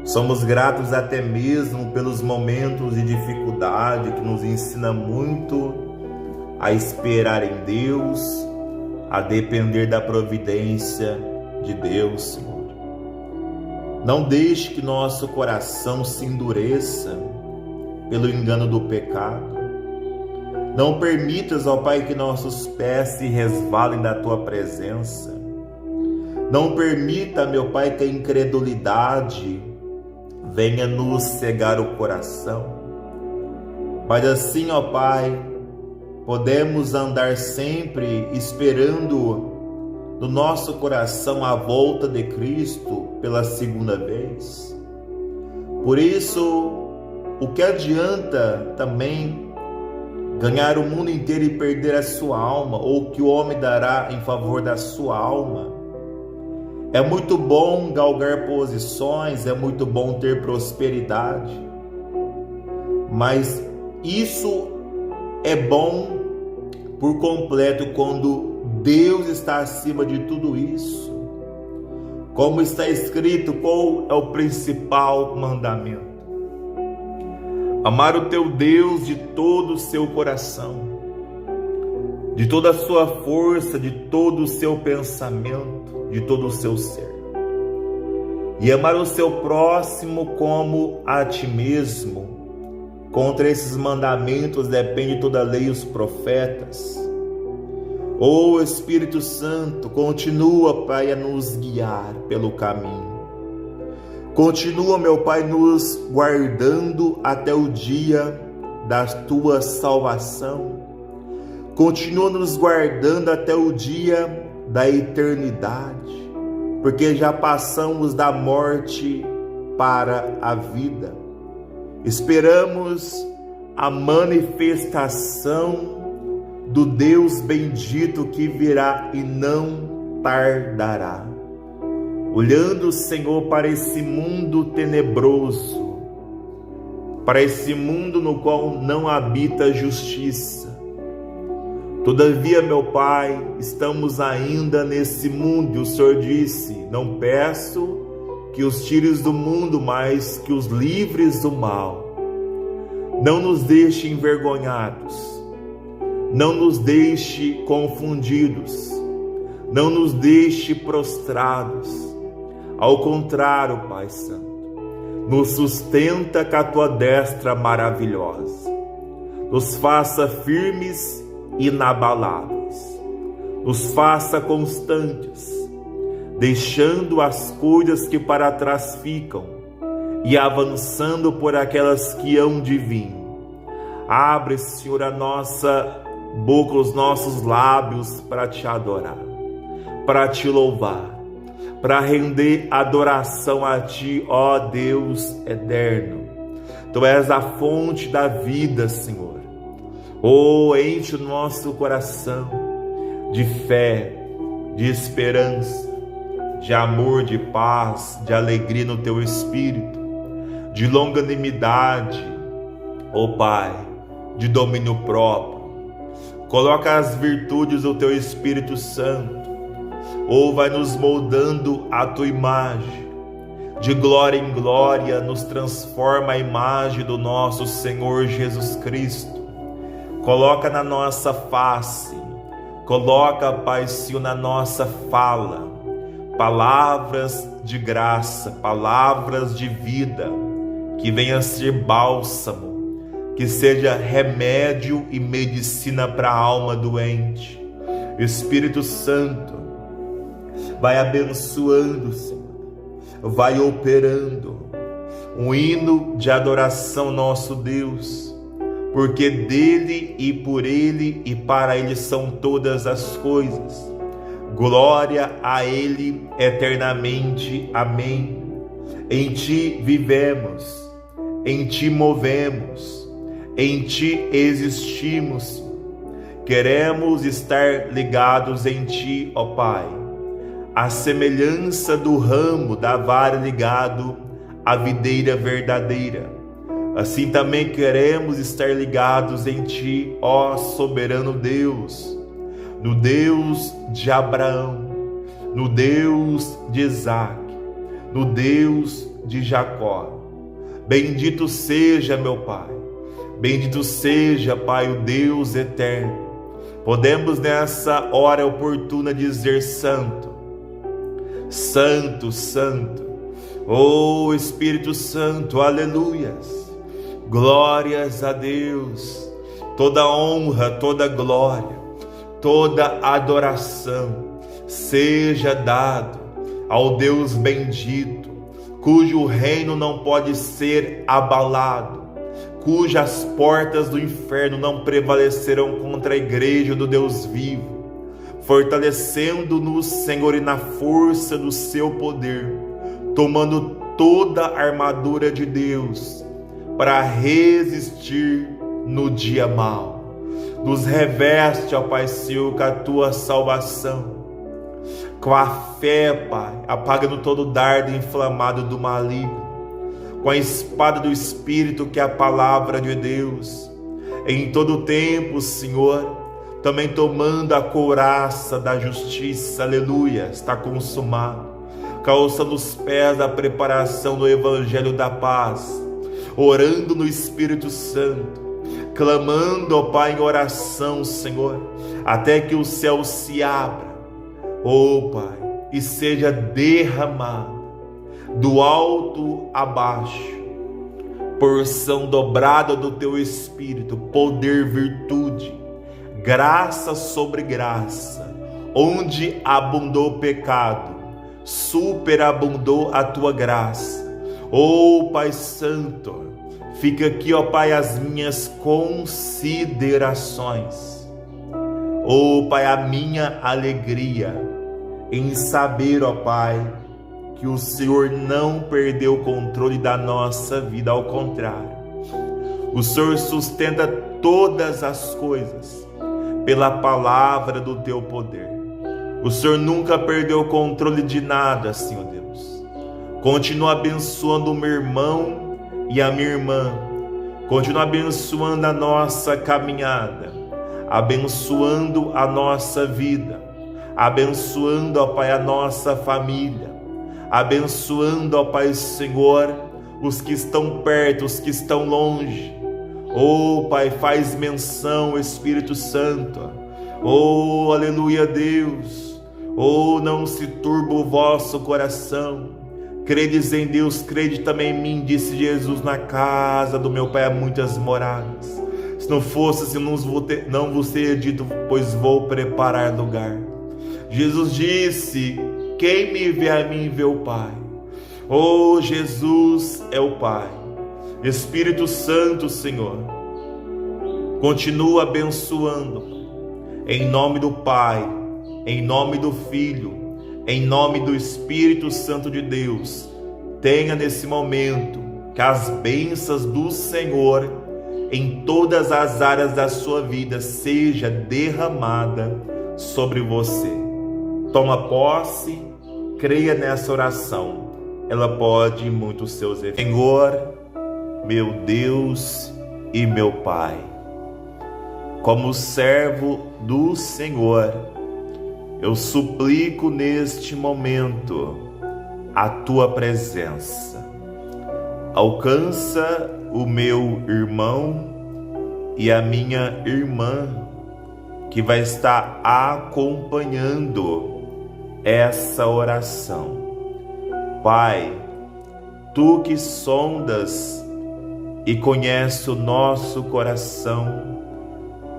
Somos gratos até mesmo pelos momentos de dificuldade que nos ensina muito a esperar em Deus, a depender da providência de Deus, Senhor. Não deixe que nosso coração se endureça pelo engano do pecado. Não permitas, ó Pai, que nossos pés se resvalem da Tua presença. Não permita, meu Pai, que a incredulidade venha nos cegar o coração. Mas assim, ó Pai, podemos andar sempre esperando no nosso coração a volta de Cristo pela segunda vez. Por isso, o que adianta também ganhar o mundo inteiro e perder a sua alma, ou o que o homem dará em favor da sua alma? É muito bom galgar posições, é muito bom ter prosperidade, mas isso é bom por completo quando Deus está acima de tudo isso. Como está escrito, qual é o principal mandamento? Amar o teu Deus de todo o seu coração, de toda a sua força, de todo o seu pensamento, de todo o seu ser. E amar o seu próximo como a ti mesmo. Contra esses mandamentos depende toda a lei e os profetas. Ó Espírito Santo, continua, Pai, a nos guiar pelo caminho. Continua, meu Pai, nos guardando até o dia da Tua salvação. Continua nos guardando até o dia da eternidade, porque já passamos da morte para a vida. Esperamos a manifestação do Deus bendito que virá e não tardará. Olhando, Senhor, para esse mundo tenebroso, para esse mundo no qual não habita justiça. Todavia, meu Pai, estamos ainda nesse mundo, e o Senhor disse: não peço que os tires do mundo, mas que os livres do mal. Não nos deixe envergonhados, não nos deixe confundidos, não nos deixe prostrados. Ao contrário, Pai Santo, nos sustenta com a Tua destra maravilhosa, nos faça firmes e inabaláveis, nos faça constantes, deixando as coisas que para trás ficam e avançando por aquelas que hão de vir. Abre, Senhor, a nossa boca, os nossos lábios para te adorar, para te louvar, para render adoração a Ti, ó Deus eterno. Tu és a fonte da vida, Senhor. Oh, enche o nosso coração de fé, de esperança, de amor, de paz, de alegria no Teu Espírito, de longanimidade, ó Pai, de domínio próprio. Coloca as virtudes do Teu Espírito Santo, ou vai nos moldando a Tua imagem, de glória em glória, nos transforma a imagem do nosso Senhor Jesus Cristo. Coloca na nossa face, coloca, Pai Senhor, na nossa fala, palavras de graça, palavras de vida, que venha ser bálsamo, que seja remédio e medicina para a alma doente. Espírito Santo, vai abençoando, Senhor, vai operando um hino de adoração, nosso Deus, porque dele e por ele e para ele são todas as coisas. Glória a ele eternamente. Amém. Em ti vivemos, em ti movemos, em ti existimos. Queremos estar ligados em ti, ó Pai, a semelhança do ramo da vara ligado à videira verdadeira. Assim também queremos estar ligados em ti, ó soberano Deus, no Deus de Abraão, no Deus de Isaac, no Deus de Jacó. Bendito seja, meu Pai, bendito seja, Pai, o Deus eterno. Podemos nessa hora oportuna dizer: Santo, Santo, Santo, oh Espírito Santo, aleluias, glórias a Deus, toda honra, toda glória, toda adoração seja dado ao Deus bendito, cujo reino não pode ser abalado, cujas portas do inferno não prevalecerão contra a igreja do Deus vivo, fortalecendo-nos, Senhor, e na força do seu poder, tomando toda a armadura de Deus para resistir no dia mau. Nos reveste, ó Pai Senhor, com a tua salvação, com a fé, Pai, apagando todo o dardo inflamado do maligno, com a espada do Espírito, que é a palavra de Deus, em todo tempo, Senhor, também tomando a couraça da justiça, aleluia, está consumado, calçando os pés da preparação do Evangelho da paz, orando no Espírito Santo, clamando, ó Pai, em oração, Senhor, até que o céu se abra, ó Pai, e seja derramado do alto a baixo, porção dobrada do teu Espírito, poder, virtude, graça sobre graça. Onde abundou o pecado, superabundou a tua graça. Ó Pai Santo, fica aqui, ó Pai, as minhas considerações. Ó Pai, a minha alegria em saber, ó Pai, que o Senhor não perdeu o controle da nossa vida, ao contrário, o Senhor sustenta todas as coisas pela palavra do teu poder. O Senhor nunca perdeu o controle de nada, Senhor Deus. Continua abençoando o meu irmão e a minha irmã, continua abençoando a nossa caminhada, abençoando a nossa vida, abençoando, ó Pai, a nossa família, abençoando, ó Pai Senhor, os que estão perto, os que estão longe. Oh Pai, faz menção, Espírito Santo. Oh, aleluia, Deus. Oh, não se turba o vosso coração. Credes em Deus, crede também em mim, disse Jesus. Na casa do meu Pai há muitas moradas. Se não fosse assim, não vos teria dito, pois vou preparar lugar. Jesus disse: quem me vê a mim, vê o Pai. Oh, Jesus é o Pai. Espírito Santo, Senhor, continua abençoando, em nome do Pai, em nome do Filho, em nome do Espírito Santo de Deus. Tenha nesse momento que as bênçãos do Senhor em todas as áreas da sua vida seja derramada sobre você. Toma posse, creia nessa oração, ela pode ir muito os seus efeitos. Senhor, meu Deus e meu Pai, como servo do Senhor, eu suplico neste momento a tua presença. Alcança o meu irmão e a minha irmã que vai estar acompanhando essa oração. Pai, tu que sondas e conheces o nosso coração,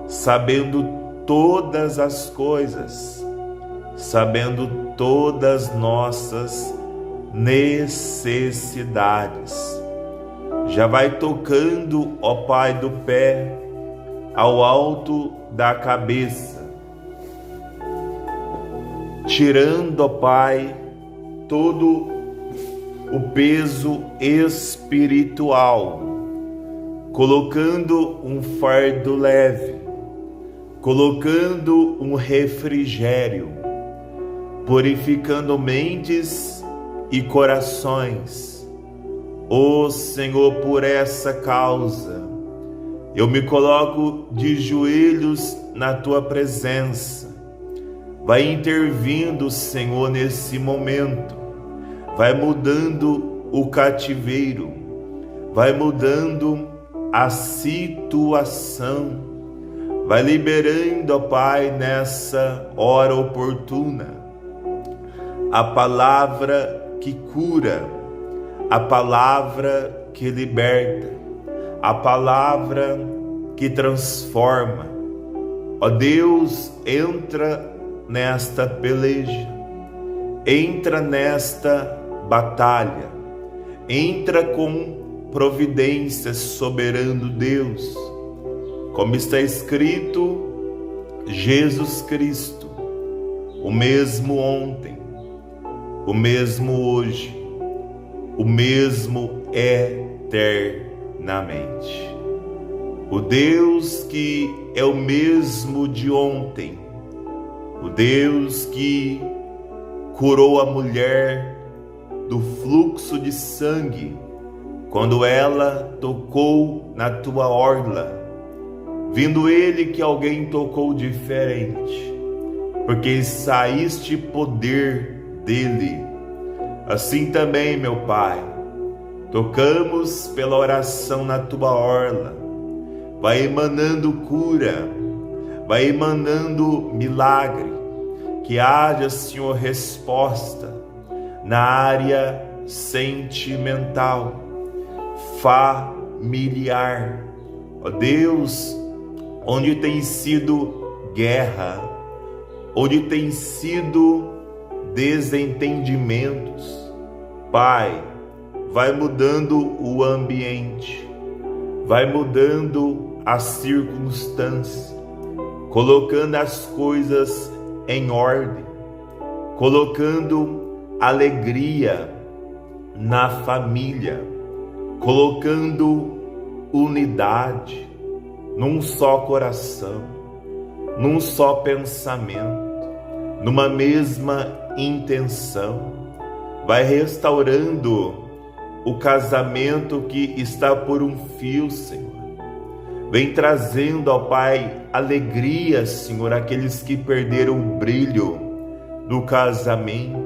sabendo todas as coisas, sabendo todas nossas necessidades. Já vai tocando, ó Pai, do pé ao alto da cabeça, tirando, ó Pai, todo o peso espiritual, colocando um fardo leve, colocando um refrigério, purificando mentes e corações. Ó Senhor, por essa causa, eu me coloco de joelhos na tua presença. Vai intervindo, Senhor, nesse momento. Vai mudando o cativeiro. Vai mudando a situação. Vai liberando, ó Pai, nessa hora oportuna, a palavra que cura, a palavra que liberta, a palavra que transforma. Ó Deus, entra nesta peleja, entra nesta batalha, entra com providência, soberano Deus. Como está escrito, Jesus Cristo, o mesmo ontem, o mesmo hoje, o mesmo eternamente. O Deus que é o mesmo de ontem, o Deus que curou a mulher do fluxo de sangue quando ela tocou na tua orla, vindo ele que alguém tocou diferente, porque saíste poder dele. Assim também, meu Pai, tocamos pela oração na tua orla, vai emanando cura, vai emanando milagre, que haja, Senhor, resposta na área sentimental, familiar. Ó Deus, onde tem sido guerra, onde tem sido desentendimentos, Pai, vai mudando o ambiente, vai mudando a circunstância, colocando as coisas em ordem, colocando alegria na família, colocando unidade num só coração, num só pensamento, numa mesma intenção. Vai restaurando o casamento que está por um fio, Senhor. Vem trazendo, ó Pai, alegria, Senhor, àqueles que perderam o brilho do casamento.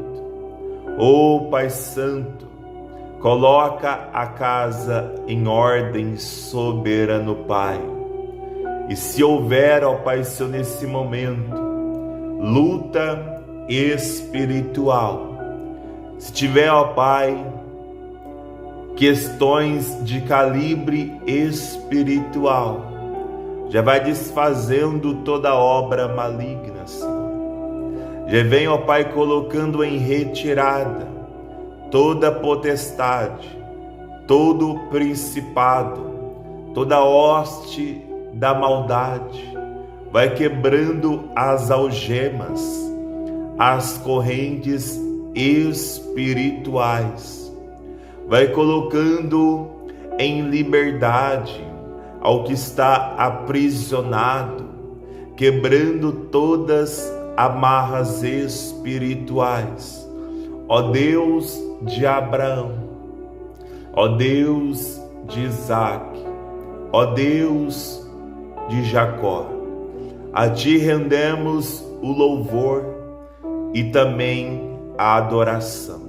Ó Pai Santo, coloca a casa em ordem, soberano Pai. E se houver, ó Pai Senhor, nesse momento, luta espiritual, se tiver, ó Pai, questões de calibre espiritual, já vai desfazendo toda obra maligna, Senhor. Já vem, ó Pai, colocando em retirada toda potestade, todo principado, toda hoste da maldade. Vai quebrando as algemas, as correntes espirituais. Vai colocando em liberdade ao que está aprisionado, quebrando todas amarras espirituais. Ó Deus de Abraão, ó Deus de Isaac, ó Deus de Jacó, a Ti rendemos o louvor e também a adoração.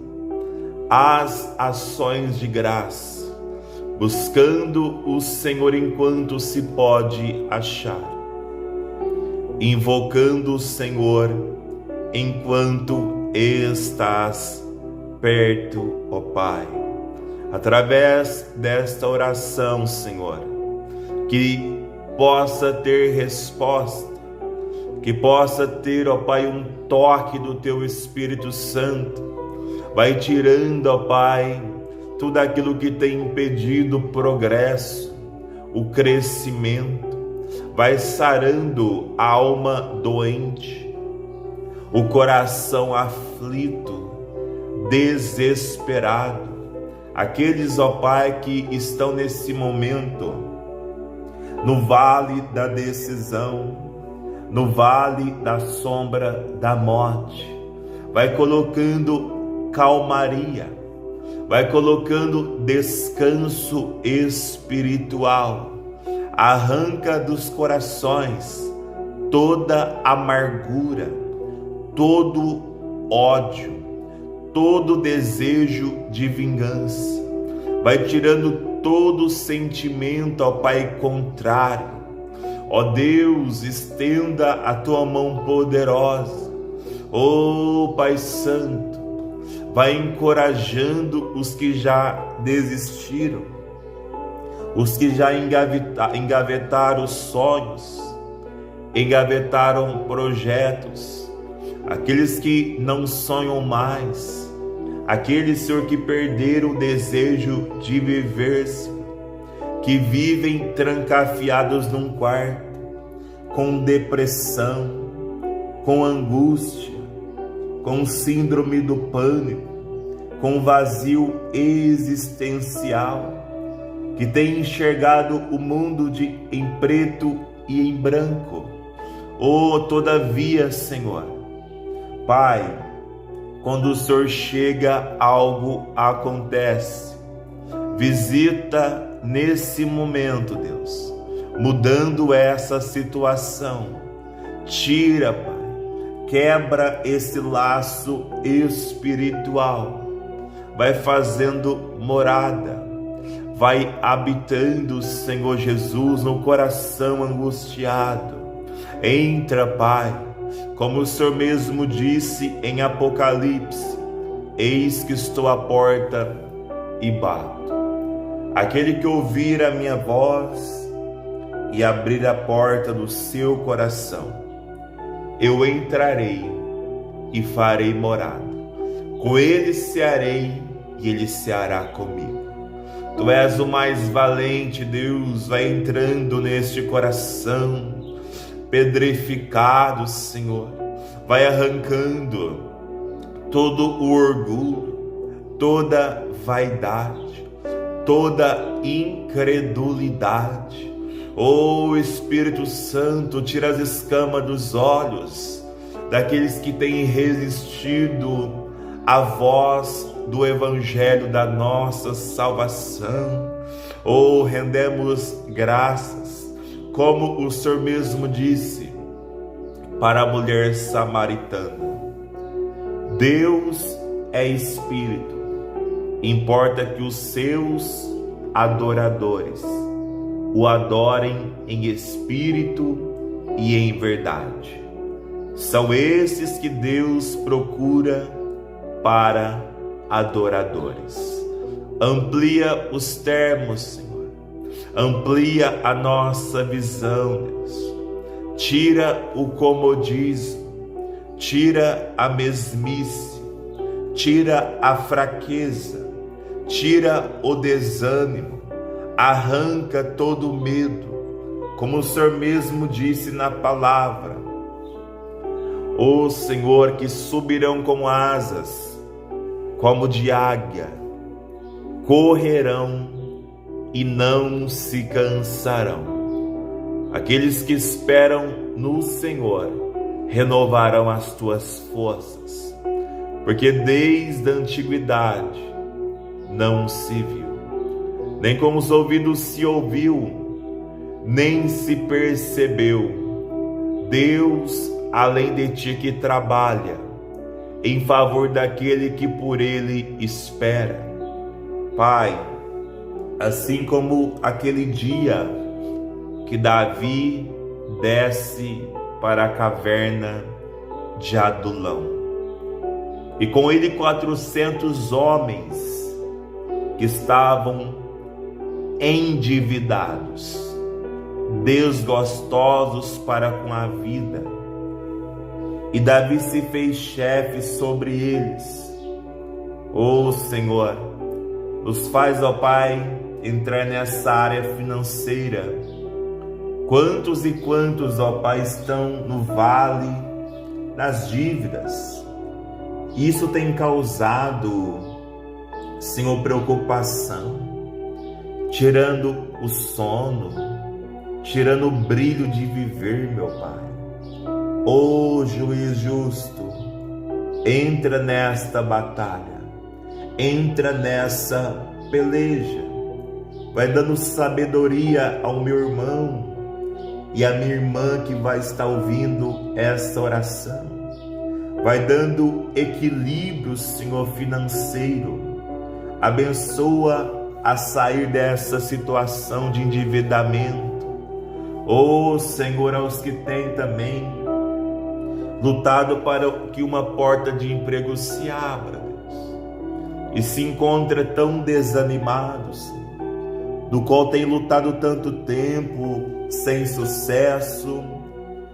as ações de graça, buscando o Senhor enquanto se pode achar, invocando o Senhor enquanto estás perto, ó Pai. Através desta oração, Senhor, que possa ter resposta, que possa ter, ó Pai, um toque do Teu Espírito Santo. Vai tirando, ó Pai, tudo aquilo que tem impedido o progresso, o crescimento. Vai sarando a alma doente, o coração aflito, desesperado. Aqueles, ó Pai, que estão nesse momento no vale da decisão, no vale da sombra da morte. Vai colocando calmaria, vai colocando descanso espiritual. Arranca dos corações toda amargura, todo ódio, todo desejo de vingança. Vai tirando todo sentimento, ó Pai, contrário. Ó Deus, estenda a Tua mão poderosa. Ó Pai Santo, vai encorajando os que já desistiram, os que já engavetaram sonhos, engavetaram projetos, aqueles que não sonham mais, aqueles, Senhor, que perderam o desejo de viver-se, que vivem trancafiados num quarto, com depressão, com angústia, com síndrome do pânico, com vazio existencial, que tem enxergado o mundo em preto e em branco. Todavia, Senhor, Pai, quando o Senhor chega, algo acontece. Visita nesse momento, Deus, mudando essa situação. Tira, Pai, quebra esse laço espiritual. Vai fazendo morada, vai habitando, Senhor Jesus, no coração angustiado. Entra, Pai, como o Senhor mesmo disse em Apocalipse: eis que estou à porta e bato. Aquele que ouvir a minha voz e abrir a porta do seu coração, eu entrarei e farei morada. Com ele cearei e ele ceará comigo. Tu és o mais valente, Deus. Vai entrando neste coração pedrificado, Senhor. Vai arrancando todo o orgulho, toda vaidade, toda incredulidade. Espírito Santo, tira as escamas dos olhos daqueles que têm resistido à voz do Evangelho da nossa salvação. Rendemos graças, como o Senhor mesmo disse para a mulher samaritana: Deus é Espírito, importa que os seus adoradores o adorem em espírito e em verdade. São esses que Deus procura para adoradores. Amplia os termos, Senhor. Amplia a nossa visão, Deus. Tira o comodismo, tira a mesmice, tira a fraqueza, tira o desânimo, arranca todo o medo, como o Senhor mesmo disse na palavra. Senhor, que subirão como asas, como de águia, correrão e não se cansarão. Aqueles que esperam no Senhor renovarão as tuas forças, porque desde a antiguidade não se viu, nem com os ouvidos se ouviu, nem se percebeu Deus além de ti que trabalha em favor daquele que por ele espera. Pai, assim como aquele dia que Davi desce para a caverna de Adulão, e com ele 400 homens que estavam endividados, desgostosos para com a vida, e Davi se fez chefe sobre eles. Ó Senhor, nos faz, ó Pai, entrar nessa área financeira. Quantos e quantos, ó Pai, estão no vale das dívidas? Isso tem causado, Senhor, preocupação, tirando o sono, tirando o brilho de viver, meu Pai. Ó juiz justo, entra nesta batalha, entra nessa peleja, vai dando sabedoria ao meu irmão e à minha irmã que vai estar ouvindo essa oração, vai dando equilíbrio, Senhor, financeiro, abençoa a sair dessa situação de endividamento. Ó Senhor, aos que têm também lutado para que uma porta de emprego se abra, Deus, e se encontra tão desanimados, do qual tem lutado tanto tempo, sem sucesso,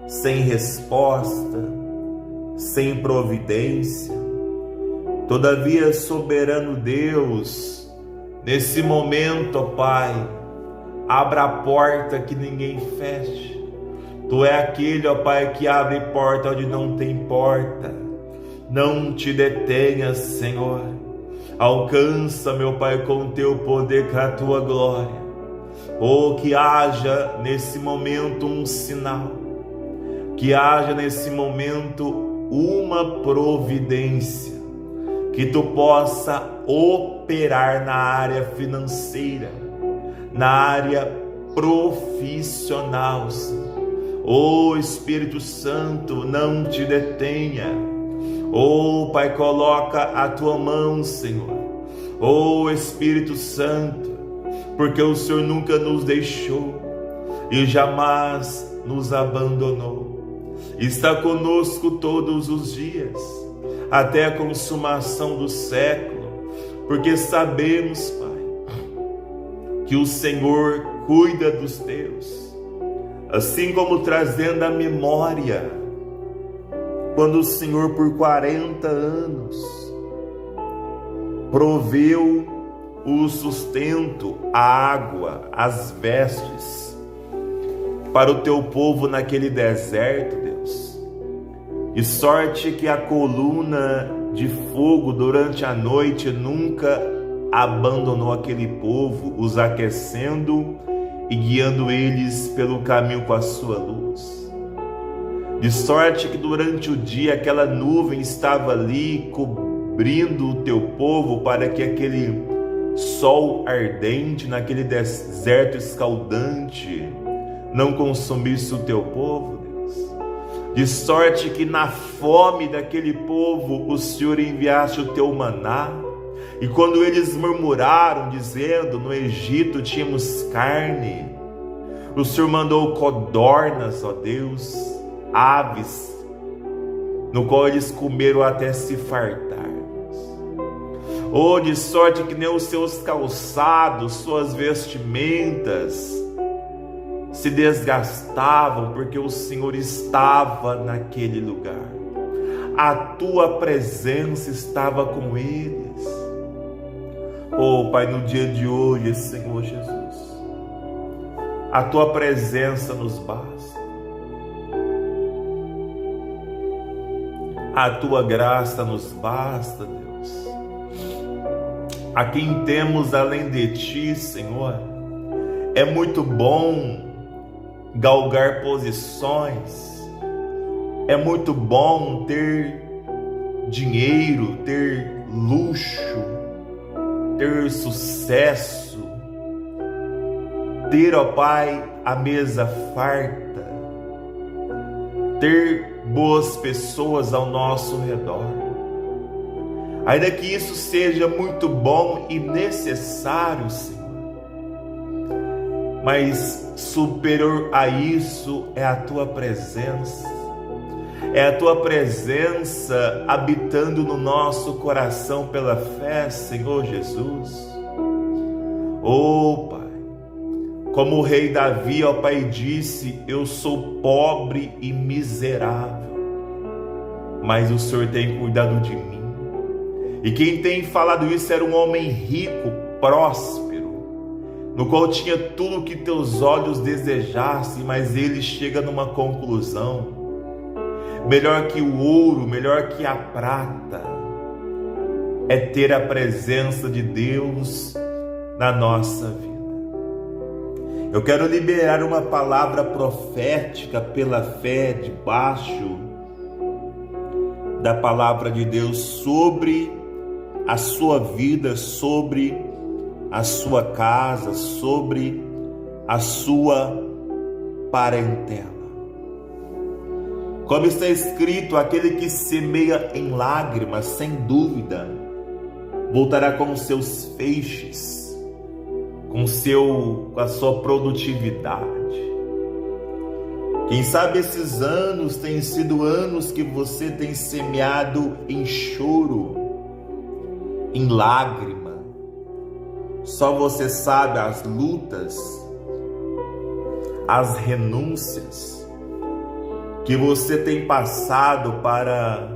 sem resposta, sem providência. Todavia, soberano Deus, nesse momento, ó Pai, abra a porta que ninguém feche. Tu é aquele, ó Pai, que abre porta onde não tem porta. Não te detenhas, Senhor. Alcança, meu Pai, com o teu poder, com a tua glória. Oh, que haja nesse momento um sinal, que haja nesse momento uma providência, que tu possa operar na área financeira, na área profissional, Senhor. Oh Espírito Santo, não te detenha. Oh Pai, coloca a tua mão, Senhor. Oh Espírito Santo, porque o Senhor nunca nos deixou e jamais nos abandonou. Está conosco todos os dias, até a consumação do século, porque sabemos, Pai, que o Senhor cuida dos teus. Assim como trazendo a memória, quando o Senhor por 40 anos proveu o sustento, a água, as vestes para o teu povo naquele deserto, Deus. De sorte que a coluna de fogo durante a noite nunca abandonou aquele povo, os aquecendo e guiando eles pelo caminho com a sua luz. De sorte que durante o dia aquela nuvem estava ali cobrindo o teu povo, para que aquele sol ardente naquele deserto escaldante não consumisse o teu povo, Deus. De sorte que na fome daquele povo o Senhor enviaste o teu maná. E quando eles murmuraram, dizendo, no Egito tínhamos carne, o Senhor mandou codornas, ó Deus, aves, no qual eles comeram até se fartar. Oh, de sorte que nem os seus calçados, suas vestimentas se desgastavam, porque o Senhor estava naquele lugar. A tua presença estava com eles. Oh Pai, no dia de hoje, Senhor Jesus, a tua presença nos basta, a tua graça nos basta, Deus. A quem temos além de ti, Senhor? É muito bom galgar posições, é muito bom ter dinheiro, ter luxo, ter sucesso, ter, ó Pai, a mesa farta, ter boas pessoas ao nosso redor. Ainda que isso seja muito bom e necessário, Senhor, mas superior a isso é a Tua presença. É a Tua presença habitando no nosso coração pela fé, Senhor Jesus. Oh, Pai, como o rei Davi, ó Pai, disse: eu sou pobre e miserável, mas o Senhor tem cuidado de mim. E quem tem falado isso era um homem rico, próspero, no qual tinha tudo o que teus olhos desejassem, mas ele chega numa conclusão: melhor que o ouro, melhor que a prata, é ter a presença de Deus na nossa vida. Eu quero liberar uma palavra profética pela fé, debaixo da palavra de Deus, sobre a sua vida, sobre a sua casa, sobre a sua parentela. Como está escrito, aquele que semeia em lágrimas, sem dúvida, voltará com os seus feixes, com a sua produtividade. Quem sabe esses anos têm sido anos que você tem semeado em choro, em lágrima. Só você sabe as lutas, as renúncias que você tem passado para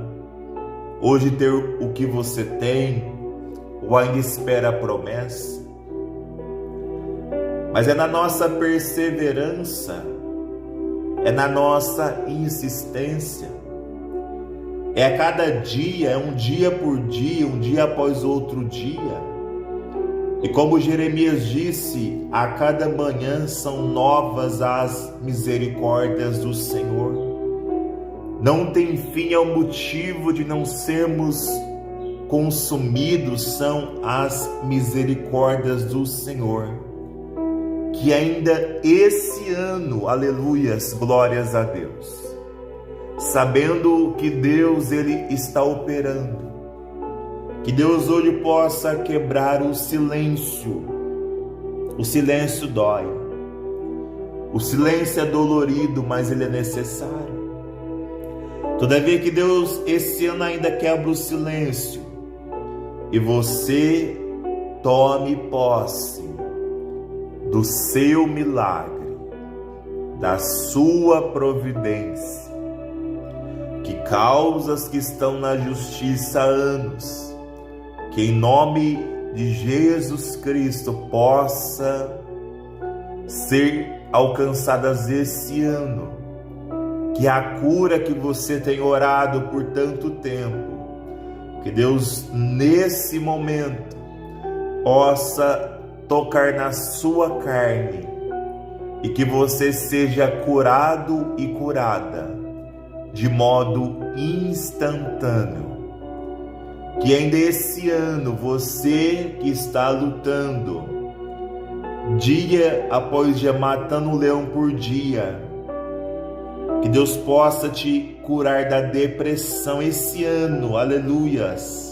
hoje ter o que você tem, ou ainda espera a promessa. Mas é na nossa perseverança, é na nossa insistência, é a cada dia, é um dia por dia, um dia após outro dia. E como Jeremias disse, a cada manhã são novas as misericórdias do Senhor. Não tem fim ao motivo de não sermos consumidos, são as misericórdias do Senhor. Que ainda esse ano, aleluias, glórias a Deus, sabendo que Deus ele está operando, que Deus hoje possa quebrar o silêncio. O silêncio dói, o silêncio é dolorido, mas ele é necessário. Todavia que Deus esse ano ainda quebra o silêncio e você tome posse do seu milagre, da sua providência, que causas que estão na justiça há anos, que em nome de Jesus Cristo possa ser alcançadas esse ano, que a cura que você tem orado por tanto tempo, que Deus nesse momento possa tocar na sua carne e que você seja curado e curada de modo instantâneo. Que ainda esse ano você que está lutando dia após dia, matando um leão por dia, que Deus possa te curar da depressão esse ano, aleluias.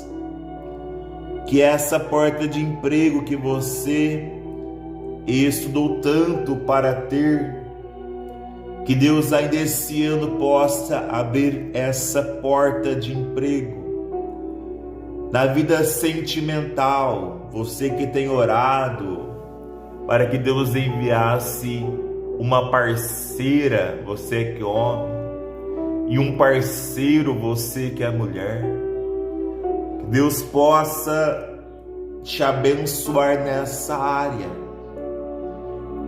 Que essa porta de emprego que você estudou tanto para ter, que Deus ainda esse ano possa abrir essa porta de emprego. Na vida sentimental, você que tem orado para que Deus enviasse uma parceira, você que é homem, e um parceiro, você que é mulher, que Deus possa te abençoar nessa área.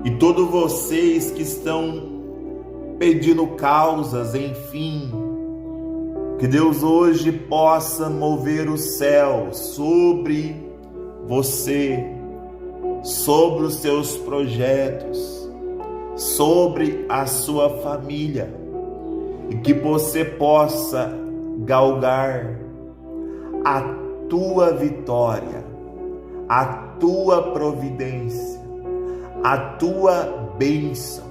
E todos vocês que estão pedindo causas, enfim, que Deus hoje possa mover o céu sobre você, sobre os seus projetos, sobre a sua família, e que você possa galgar a tua vitória, a tua providência, a tua bênção,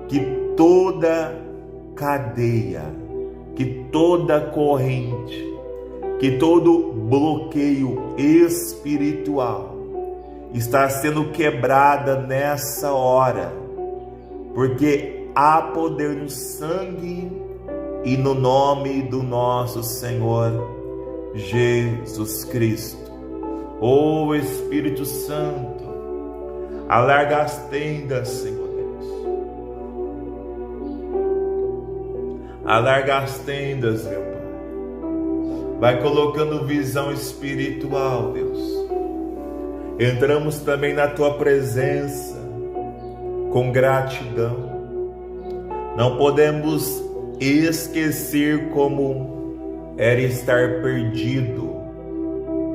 que toda cadeia, que toda corrente que todo bloqueio espiritual está sendo quebrada nessa hora, porque há poder no sangue e no nome do nosso Senhor Jesus Cristo. Ó Espírito Santo, alarga as tendas, Senhor Deus. Alarga as tendas, meu Pai. Vai colocando visão espiritual, Deus. Entramos também na Tua presença com gratidão. Não podemos esquecer como era estar perdido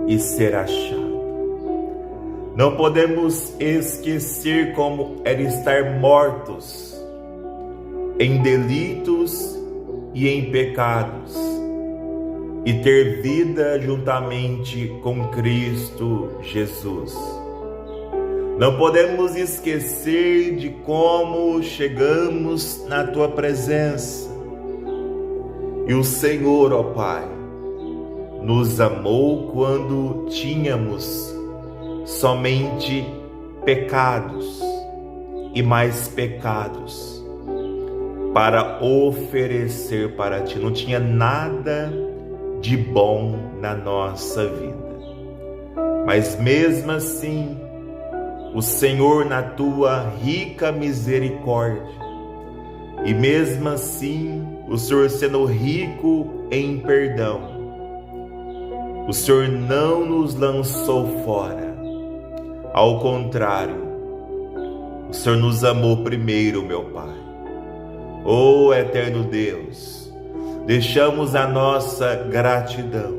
e ser achado. Não podemos esquecer como era estar mortos em delitos e em pecados e ter vida juntamente com Cristo Jesus. Não podemos esquecer de como chegamos na Tua presença. E o Senhor, ó Pai, nos amou quando tínhamos somente pecados e mais pecados para oferecer para Ti. Não tinha nada de bom na nossa vida. Mas mesmo assim, o Senhor, na Tua rica misericórdia, e mesmo assim, o Senhor sendo rico em perdão, o Senhor não nos lançou fora. Ao contrário, o Senhor nos amou primeiro, meu Pai. Ó eterno Deus, deixamos a nossa gratidão,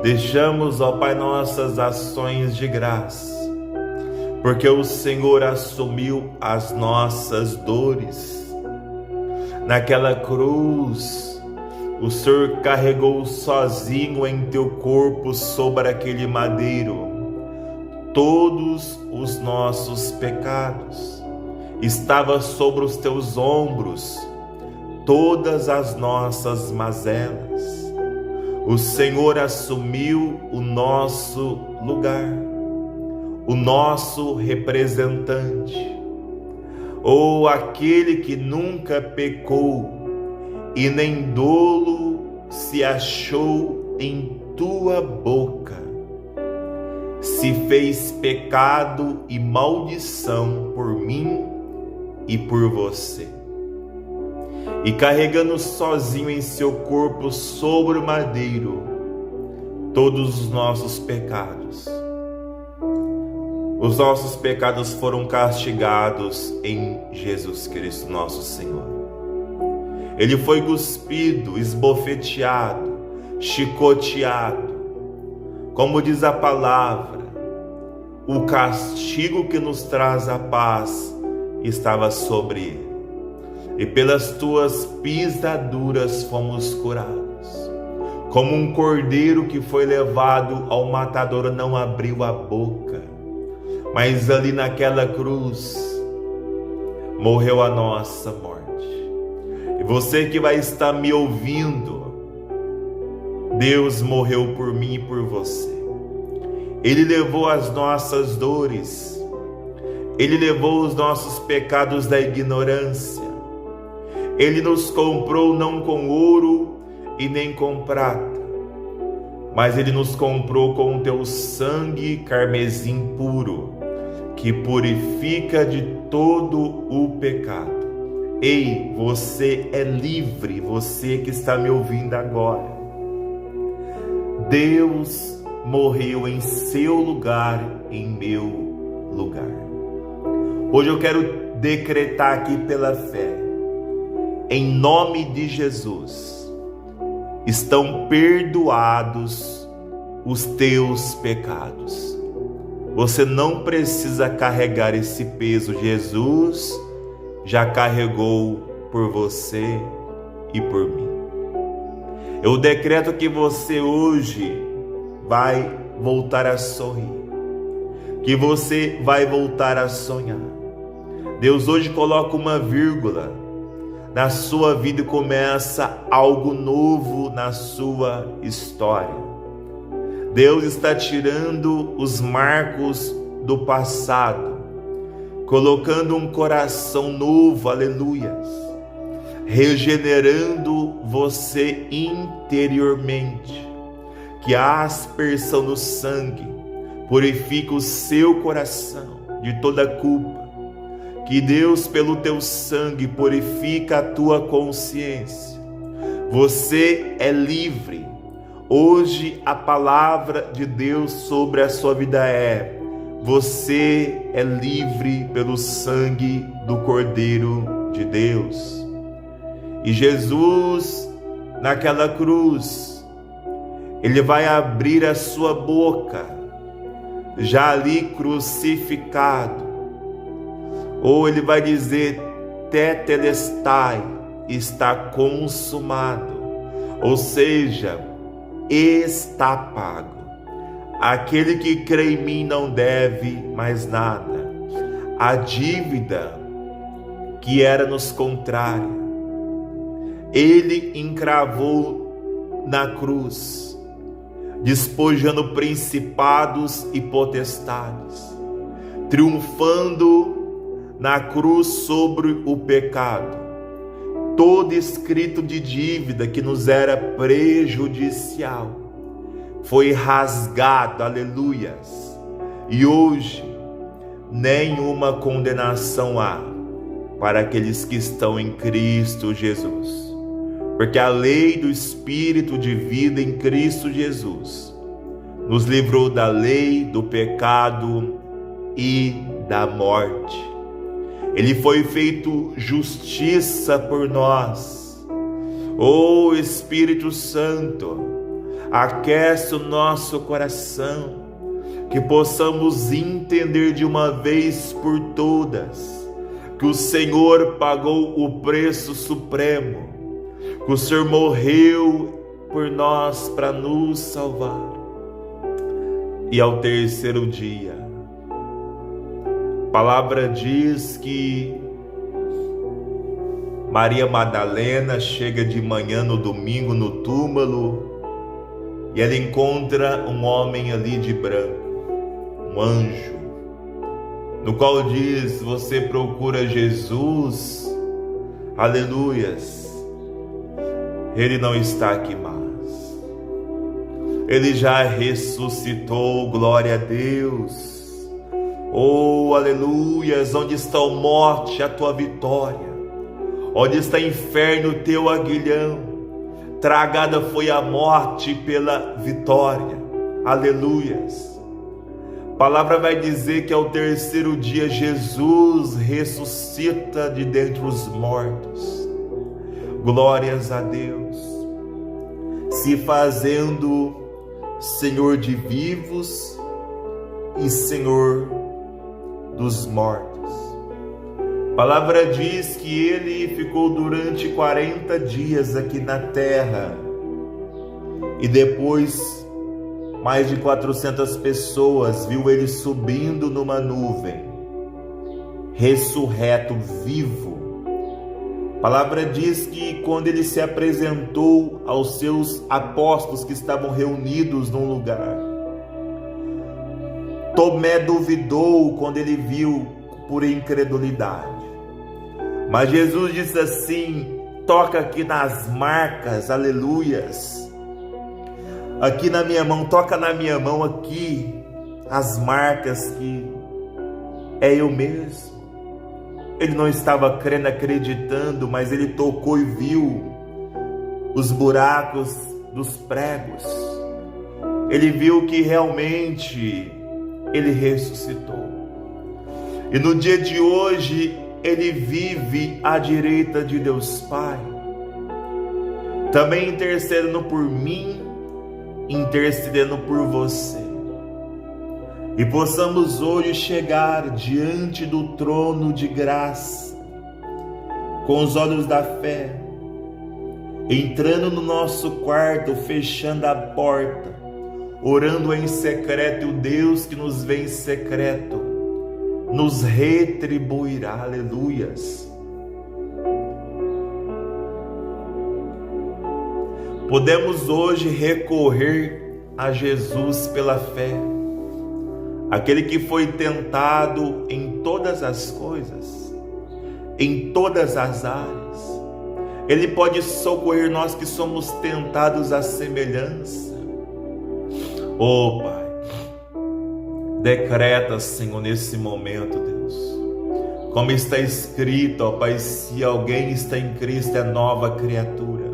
deixamos, ó Pai, nossas ações de graça, porque o Senhor assumiu as nossas dores. Naquela cruz, o Senhor carregou sozinho em Teu corpo sobre aquele madeiro todos os nossos pecados. Estava sobre os Teus ombros todas as nossas mazelas. O Senhor assumiu o nosso lugar, o nosso representante, ou aquele que nunca pecou e nem dolo se achou em Tua boca, se fez pecado e maldição por mim e por você. E carregando sozinho em Seu corpo sobre o madeiro todos os nossos pecados. Os nossos pecados foram castigados em Jesus Cristo, nosso Senhor. Ele foi cuspido, esbofeteado, chicoteado. Como diz a palavra, o castigo que nos traz a paz estava sobre ele. E pelas Tuas pisaduras fomos curados. Como um cordeiro que foi levado ao matadouro não abriu a boca, mas ali naquela cruz morreu a nossa morte. E você que vai estar me ouvindo, Deus morreu por mim e por você. Ele levou as nossas dores, Ele levou os nossos pecados da ignorância. Ele nos comprou não com ouro e nem com prata, mas Ele nos comprou com o Teu sangue carmesim puro, que purifica de todo o pecado. Ei, você é livre, você que está me ouvindo agora. Deus morreu em seu lugar, em meu lugar. Hoje eu quero decretar aqui pela fé, em nome de Jesus, estão perdoados os teus pecados. Você não precisa carregar esse peso. Jesus já carregou por você e por mim. Eu decreto que você hoje vai voltar a sorrir, que você vai voltar a sonhar. Deus hoje coloca uma vírgula na sua vida e começa algo novo na sua história. Deus está tirando os marcos do passado, colocando um coração novo, aleluias, regenerando você interiormente, que a aspersão do sangue purifica o seu coração de toda culpa, que Deus pelo teu sangue purifica a tua consciência. Você é livre. Hoje a palavra de Deus sobre a sua vida é: você é livre pelo sangue do Cordeiro de Deus. E Jesus, naquela cruz, ele vai abrir a sua boca, já ali crucificado, ou ele vai dizer: tetelestai, está consumado, ou seja, está pago. Aquele que crê em mim não deve mais nada. A dívida que era nos contrária, ele encravou na cruz, despojando principados e potestades, triunfando na cruz sobre o pecado. Todo escrito de dívida que nos era prejudicial foi rasgado, aleluias. E hoje nenhuma condenação há para aqueles que estão em Cristo Jesus, porque a lei do Espírito de vida em Cristo Jesus nos livrou da lei, do pecado e da morte. Ele foi feito justiça por nós. Ó Espírito Santo, aquece o nosso coração, que possamos entender de uma vez por todas que o Senhor pagou o preço supremo, que o Senhor morreu por nós para nos salvar. E ao terceiro dia, a palavra diz que Maria Madalena chega de manhã no domingo no túmulo e ela encontra um homem ali de branco, um anjo, no qual diz: você procura Jesus, aleluias, ele não está aqui mais, ele já ressuscitou, glória a Deus. Oh, aleluias, onde está a morte, a tua vitória? Onde está inferno, o teu aguilhão? Tragada foi a morte pela vitória, aleluias. A palavra vai dizer que ao terceiro dia Jesus ressuscita de dentre os mortos, glórias a Deus, se fazendo Senhor de vivos e Senhor dos mortos. A palavra diz que ele ficou durante 40 dias aqui na terra e depois mais de 400 pessoas viu ele subindo numa nuvem, ressurreto, vivo. A palavra diz que quando ele se apresentou aos seus apóstolos que estavam reunidos num lugar, Tomé duvidou quando ele viu por incredulidade. Mas Jesus disse assim: toca aqui nas marcas, aleluias. Aqui na minha mão, toca na minha mão aqui, as marcas que é eu mesmo. Ele não estava crendo, acreditando, mas ele tocou e viu os buracos dos pregos. Ele viu que realmente ele ressuscitou. E no dia de hoje, ele vive à direita de Deus Pai, também intercedendo por mim, intercedendo por você. E possamos hoje chegar diante do trono de graça, com os olhos da fé, entrando no nosso quarto, fechando a porta, orando em secreto, e o Deus que nos vê em secreto nos retribuirá, aleluias. podemos hoje recorrer a Jesus pela fé, aquele que foi tentado em todas as coisas, em todas as áreas. Ele pode socorrer nós que somos tentados à semelhança. Oh Pai, decreta, Senhor, nesse momento, Deus, como está escrito, ó Pai, se alguém está em Cristo é nova criatura.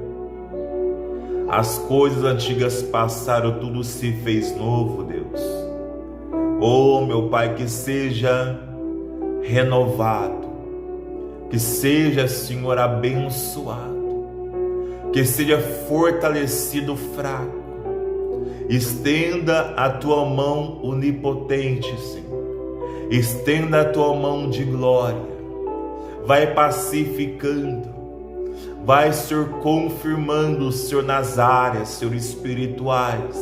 As coisas antigas passaram, tudo se fez novo, Deus. Oh meu Pai, que seja renovado, que seja, Senhor, abençoado, que seja fortalecido o fraco. Estenda a tua mão onipotente, Senhor. Estenda a tua mão de glória. Vai pacificando. Vai, Senhor, confirmando, Senhor, nas áreas, Senhor, espirituais.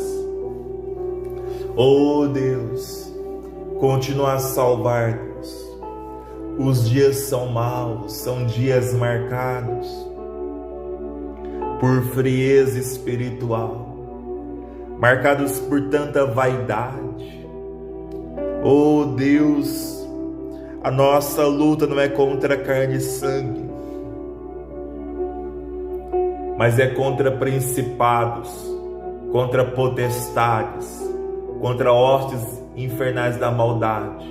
Oh Deus, continua a salvar, Deus. Os dias são maus, são dias marcados por frieza espiritual, marcados por tanta vaidade. Oh Deus, a nossa luta não é contra carne e sangue, mas é contra principados, contra potestades, contra hostes infernais da maldade,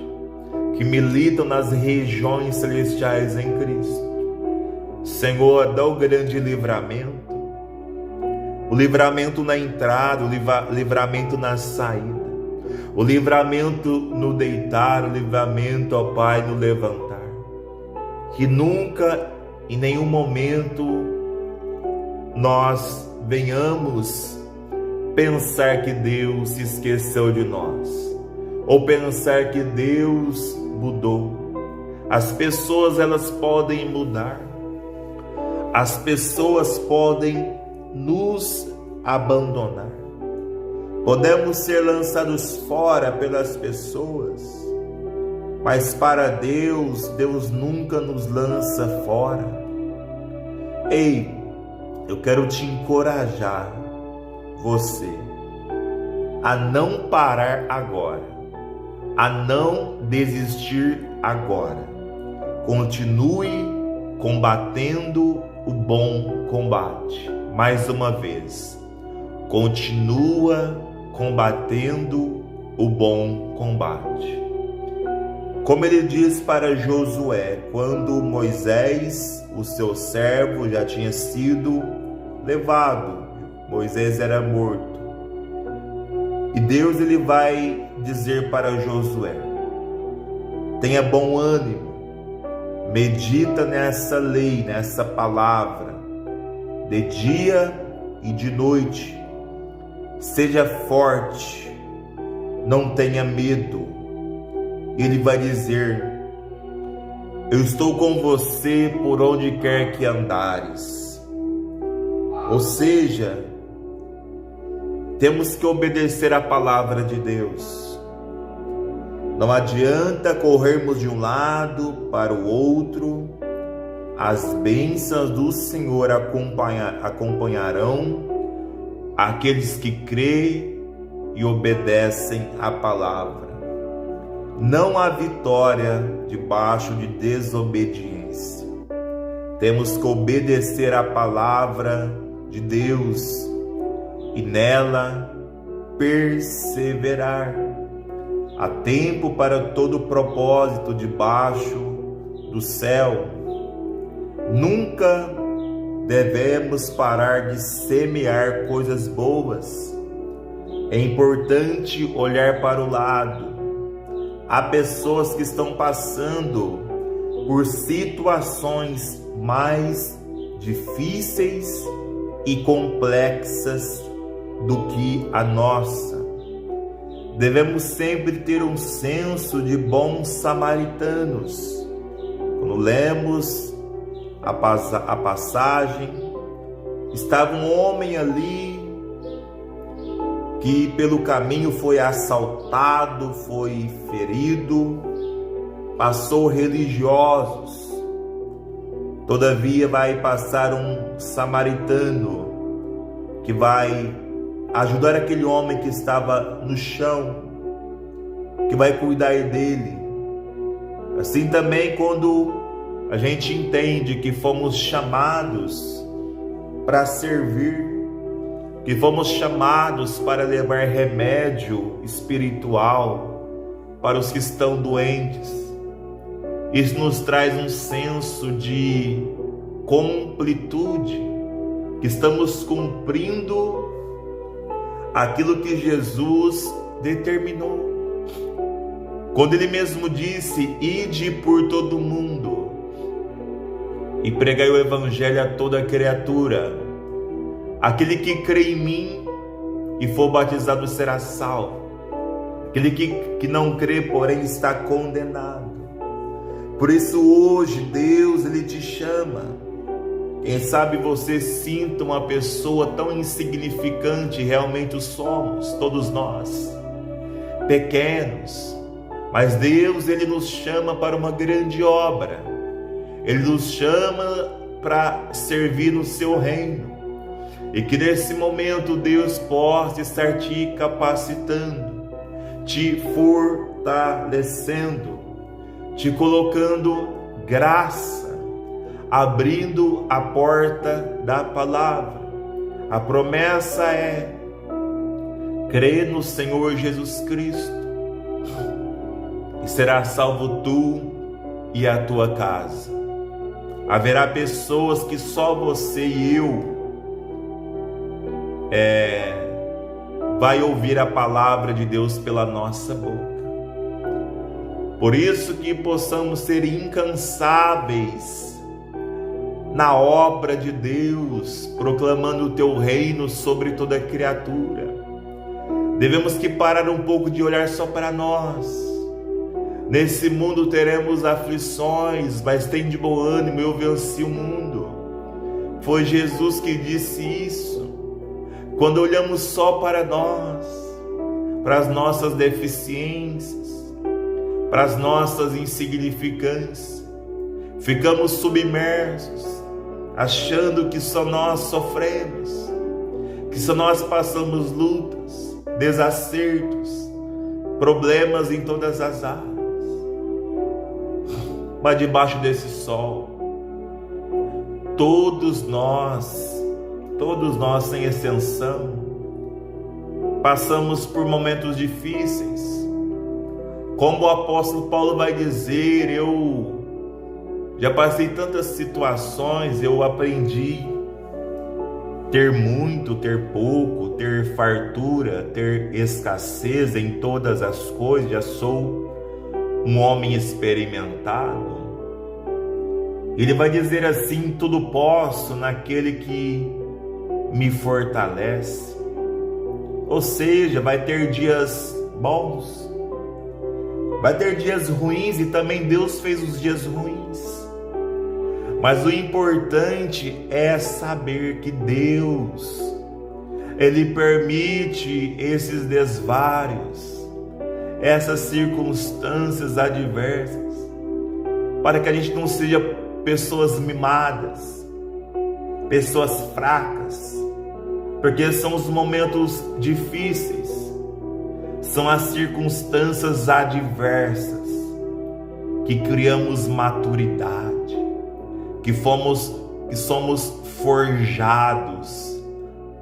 que militam nas regiões celestiais em Cristo. Senhor, dá o grande livramento, o livramento na entrada, o livramento na saída, o livramento no deitar, o livramento, ó Pai, no levantar. Que nunca, em nenhum momento, nós venhamos pensar que Deus se esqueceu de nós, ou pensar que Deus mudou. As pessoas, elas podem mudar, as pessoas podem nos abandonar, podemos ser lançados fora pelas pessoas, mas para Deus, Deus nunca nos lança fora. Ei, eu quero te encorajar, você, a não parar agora, a não desistir agora. Continue combatendo o bom combate. Mais uma vez, continua combatendo o bom combate. Como ele diz para Josué, quando Moisés, o seu servo, já tinha sido levado, Moisés era morto. E Deus, ele vai dizer para Josué: tenha bom ânimo, medita nessa lei, nessa palavra, de dia e de noite. Seja forte, não tenha medo. Ele vai dizer: eu estou com você por onde quer que andares. Ou seja, temos que obedecer a palavra de Deus. Não adianta corrermos de um lado para o outro. As bênçãos do Senhor acompanharão aqueles que creem e obedecem à palavra. Não há vitória debaixo de desobediência. Temos que obedecer à palavra de Deus e nela perseverar. Há tempo para todo propósito debaixo do céu. Nunca devemos parar de semear coisas boas. É importante olhar para o lado. Há pessoas que estão passando por situações mais difíceis e complexas do que a nossa. Devemos sempre ter um senso de bons samaritanos. Quando lemos a passagem, estava um homem ali que pelo caminho foi assaltado, foi ferido, passou religiosos. Todavia vai passar um samaritano que vai ajudar aquele homem que estava no chão, que vai cuidar dele. Assim também, quando a gente entende que fomos chamados para servir, que fomos chamados para levar remédio espiritual para os que estão doentes, isso nos traz um senso de completude, que estamos cumprindo aquilo que Jesus determinou. Quando Ele mesmo disse: ide por todo o mundo e pregai o Evangelho a toda criatura. Aquele que crê em mim e for batizado será salvo. Aquele que não crê, porém, está condenado. Por isso hoje Deus, Ele te chama. Quem sabe você sinta uma pessoa tão insignificante, realmente o somos, todos nós, pequenos. Mas Deus, Ele nos chama para uma grande obra. Ele nos chama para servir no seu reino. E que nesse momento Deus possa estar te capacitando, te fortalecendo, te colocando graça, abrindo a porta da palavra. A promessa é: crê no Senhor Jesus Cristo e serás salvo tu e a tua casa. Haverá pessoas que só você e eu vai ouvir a palavra de Deus pela nossa boca. Por isso que possamos ser incansáveis na obra de Deus, proclamando o teu reino sobre toda criatura. Devemos que parar um pouco de olhar só para nós. Nesse mundo teremos aflições, mas tem de bom ânimo, eu venci o mundo. Foi Jesus que disse isso. Quando olhamos só para nós, para as nossas deficiências, para as nossas insignificâncias, ficamos submersos, achando que só nós sofremos, que só nós passamos lutas, desacertos, problemas em todas as áreas. Mas debaixo desse sol, todos nós sem exceção, passamos por momentos difíceis. Como o apóstolo Paulo vai dizer, eu já passei tantas situações, eu aprendi ter muito, ter pouco, ter fartura, ter escassez em todas as coisas. Já sou um homem experimentado. Ele vai dizer assim: tudo posso naquele que me fortalece. Ou seja, vai ter dias bons, vai ter dias ruins, e também Deus fez os dias ruins. Mas o importante é saber que Deus, Ele permite esses desvários, essas circunstâncias adversas, para que a gente não seja pessoas mimadas, pessoas fracas, porque são os momentos difíceis, são as circunstâncias adversas que criamos maturidade, que somos forjados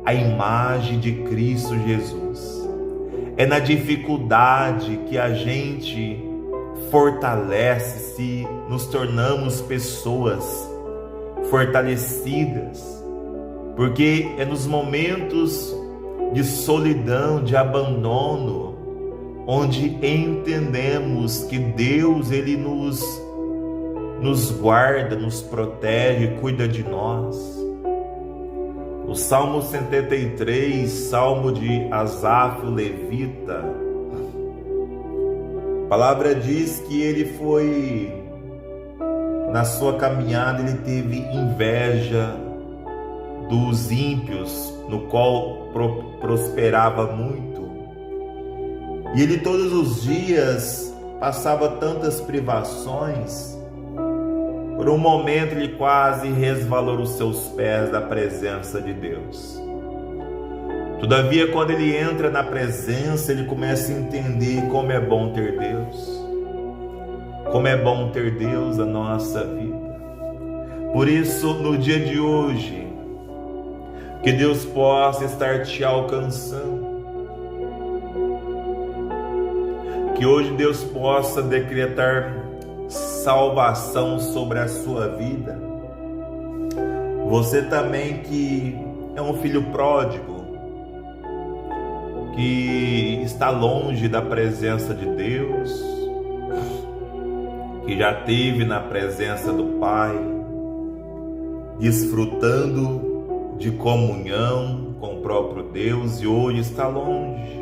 à imagem de Cristo Jesus. É na dificuldade que a gente fortalece, se nos tornamos pessoas fortalecidas, porque é nos momentos de solidão, de abandono, onde entendemos que Deus, Ele nos guarda, nos protege, cuida de nós. O Salmo 73, Salmo de Asaf, o levita, a palavra diz que ele foi, na sua caminhada, ele teve inveja dos ímpios, no qual prosperava muito. E ele todos os dias passava tantas privações. Por um momento ele quase resvalou os seus pés da presença de Deus. Todavia, quando ele entra na presença, ele começa a entender como é bom ter Deus. Como é bom ter Deus na nossa vida. Por isso, no dia de hoje, que Deus possa estar te alcançando. Que hoje Deus possa decretar salvação sobre a sua vida. Você também que é um filho pródigo, que está longe da presença de Deus, que já esteve na presença do Pai, desfrutando de comunhão com o próprio Deus e hoje está longe.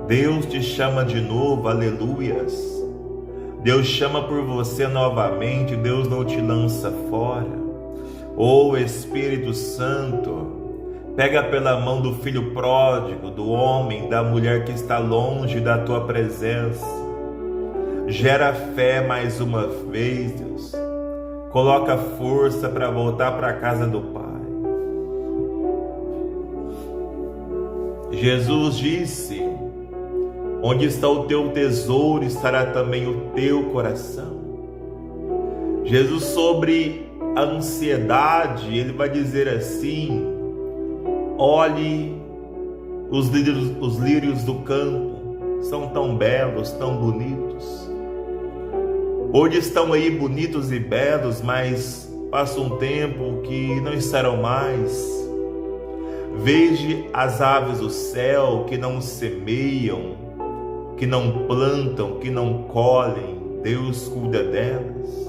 Deus te chama de novo, aleluias. Deus chama por você novamente, Deus não te lança fora. Oh Espírito Santo, pega pela mão do filho pródigo, do homem, da mulher que está longe da tua presença. Gera fé mais uma vez, Deus. Coloca força para voltar para a casa do Pai. Jesus disse: onde está o teu tesouro, estará também o teu coração. Jesus, sobre a ansiedade, ele vai dizer assim: olhe os lírios do campo, são tão belos, tão bonitos. Hoje estão aí bonitos e belos, mas passa um tempo que não estarão mais. Veja as aves do céu que não semeiam, que não plantam, que não colhem, Deus cuida delas.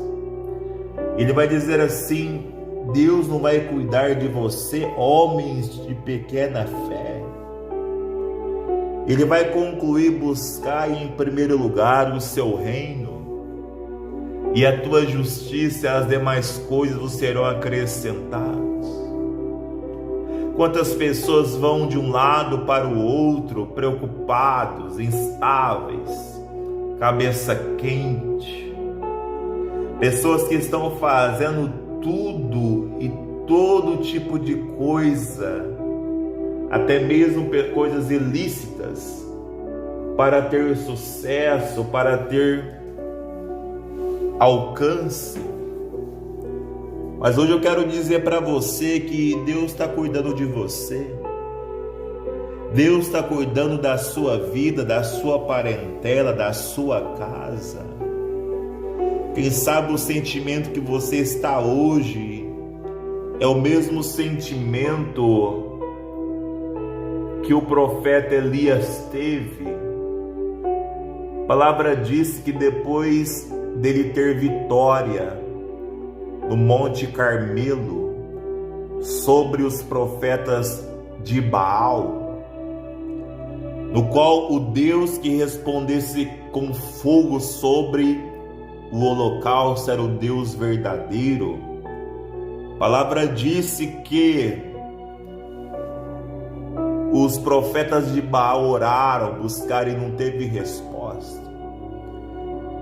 Ele vai dizer assim: Deus não vai cuidar de você, homens de pequena fé. Ele vai concluir: buscar em primeiro lugar o seu reino, e a tua justiça e as demais coisas vos serão acrescentadas. Quantas pessoas vão de um lado para o outro, preocupados, instáveis, cabeça quente. Pessoas que estão fazendo tudo e todo tipo de coisa, até mesmo coisas ilícitas, para ter sucesso, para ter alcance. Mas hoje eu quero dizer para você que Deus está cuidando de você. Deus está cuidando da sua vida, da sua parentela, da sua casa. Quem sabe o sentimento que você está hoje é o mesmo sentimento que o profeta Elias teve. A palavra diz que depois dele ter vitória no Monte Carmelo sobre os profetas de Baal, no qual o Deus que respondesse com fogo sobre o holocausto era o Deus verdadeiro. A palavra disse que os profetas de Baal oraram, buscaram e não teve resposta.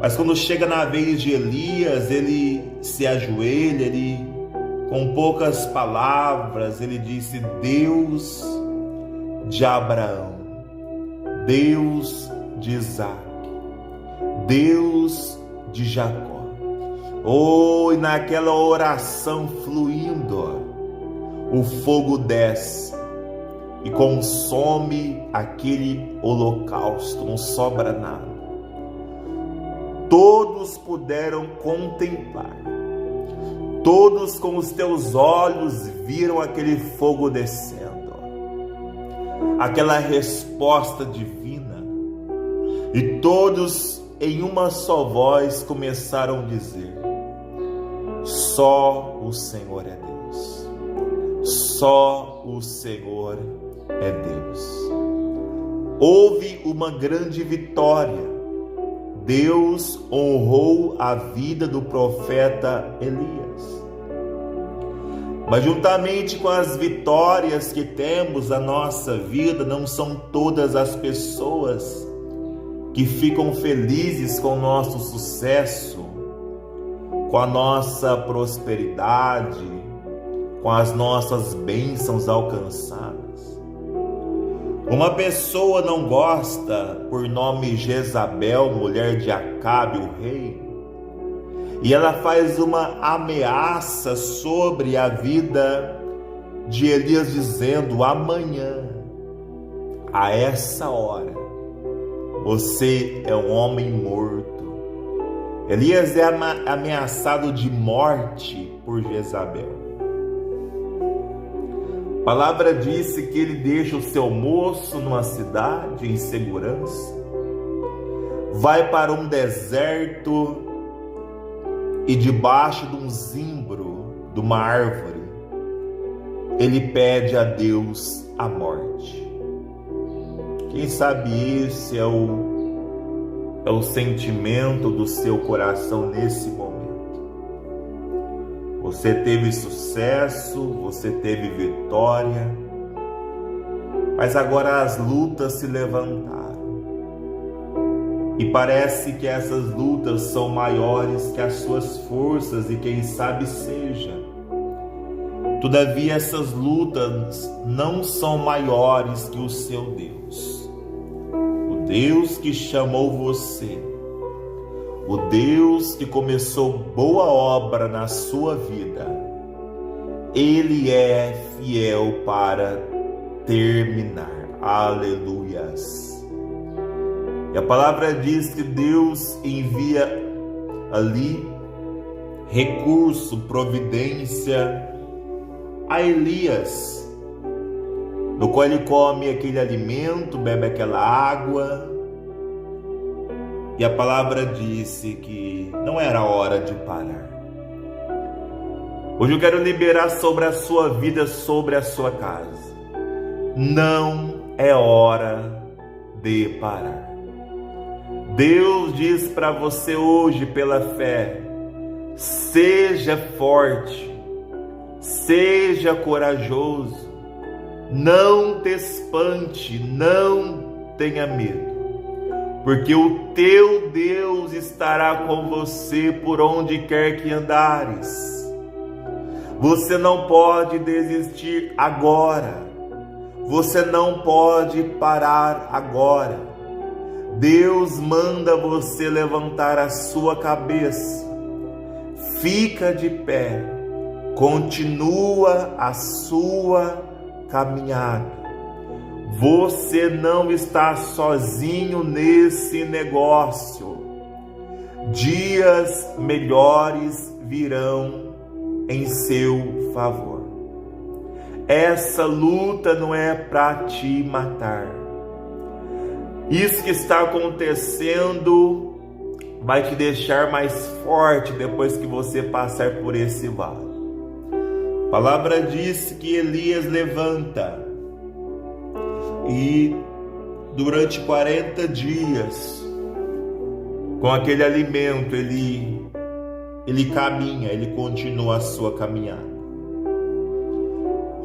Mas quando chega na vez de Elias, ele se ajoelha, ele, com poucas palavras, ele disse: Deus de Abraão, Deus de Isaac, Deus de Jacó. Oh, e naquela oração fluindo, o fogo desce e consome aquele holocausto, não sobra nada. Todos puderam contemplar, todos com os teus olhos viram aquele fogo descendo, aquela resposta divina, e todos em uma só voz começaram a dizer: só o Senhor é Deus, só o Senhor é Deus. Houve uma grande vitória. Deus honrou a vida do profeta Elias. Mas juntamente com as vitórias que temos na nossa vida, não são todas as pessoas que ficam felizes com o nosso sucesso, com a nossa prosperidade, com as nossas bênçãos alcançadas. Uma pessoa não gosta por nome Jezabel, mulher de Acabe, o rei, e ela faz uma ameaça sobre a vida de Elias, dizendo: amanhã, a essa hora, você é um homem morto. Elias é ameaçado de morte por Jezabel. A palavra disse que ele deixa o seu moço numa cidade em segurança, vai para um deserto e debaixo de um zimbro, de uma árvore, ele pede a Deus a morte. Quem sabe esse é o sentimento do seu coração nesse momento. Você teve sucesso, você teve vitória, mas agora as lutas se levantaram. E parece que essas lutas são maiores que as suas forças, e quem sabe seja. Todavia, essas lutas não são maiores que o seu Deus. O Deus que chamou você, o Deus que começou boa obra na sua vida, Ele é fiel para terminar. Aleluias. E a palavra diz que Deus envia ali recurso, providência a Elias, no qual ele come aquele alimento, bebe aquela água. E a palavra disse que não era hora de parar. Hoje eu quero liberar sobre a sua vida, sobre a sua casa. Não é hora de parar. Deus diz para você hoje, pela fé: seja forte, seja corajoso, não te espante, não tenha medo. Porque o teu Deus estará com você por onde quer que andares. Você não pode desistir agora. Você não pode parar agora. Deus manda você levantar a sua cabeça. Fica de pé. Continua a sua caminhada. Você não está sozinho nesse negócio. Dias melhores virão em seu favor. Essa luta não é para te matar. Isso que está acontecendo vai te deixar mais forte depois que você passar por esse vale. A palavra diz que Elias levanta e durante 40 dias, com aquele alimento, ele caminha, ele continua a sua caminhada.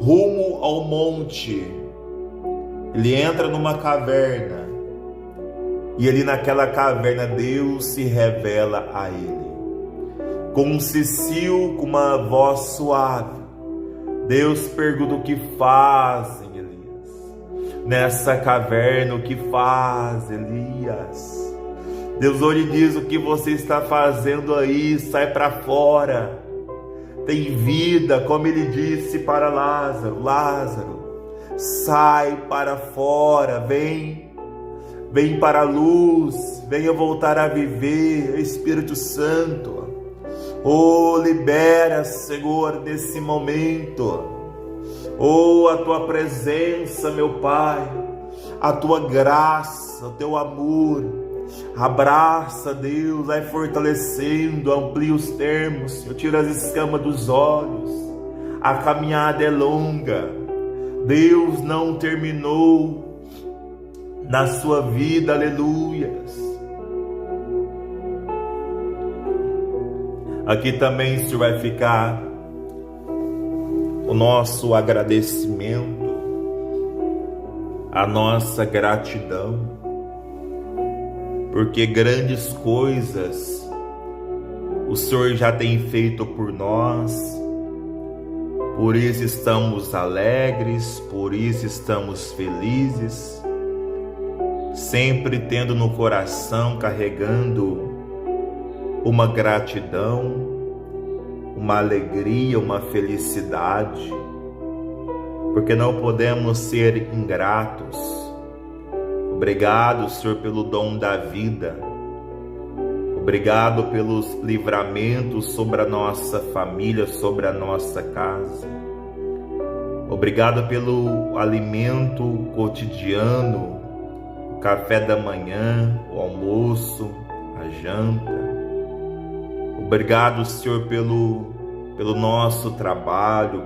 Rumo ao monte, ele entra numa caverna, e ali naquela caverna Deus se revela a ele. Com um cicio, com uma voz suave, Deus pergunta: o que fazem, Elias? Nessa caverna, o que faz, Elias? Deus olha e diz: o que você está fazendo aí? Sai para fora. Tem vida, como ele disse para Lázaro: Lázaro, sai para fora, vem para a luz, venha voltar a viver. Espírito Santo, oh, libera, Senhor, nesse momento, oh, a tua presença, meu Pai, a tua graça, o teu amor. Abraça, Deus, vai fortalecendo, amplia os termos, eu tiro as escamas dos olhos. A caminhada é longa, Deus não terminou na sua vida, aleluias. Aqui também, Senhor, vai ficar o nosso agradecimento, a nossa gratidão, porque grandes coisas o Senhor já tem feito por nós, Por isso estamos alegres, por isso estamos felizes, sempre tendo no coração, carregando uma gratidão, uma alegria, uma felicidade, porque não podemos ser ingratos. Obrigado, Senhor, pelo dom da vida. Obrigado pelos livramentos sobre a nossa família, sobre a nossa casa. Obrigado pelo alimento cotidiano, o café da manhã, o almoço, a janta. Obrigado, Senhor, pelo nosso trabalho,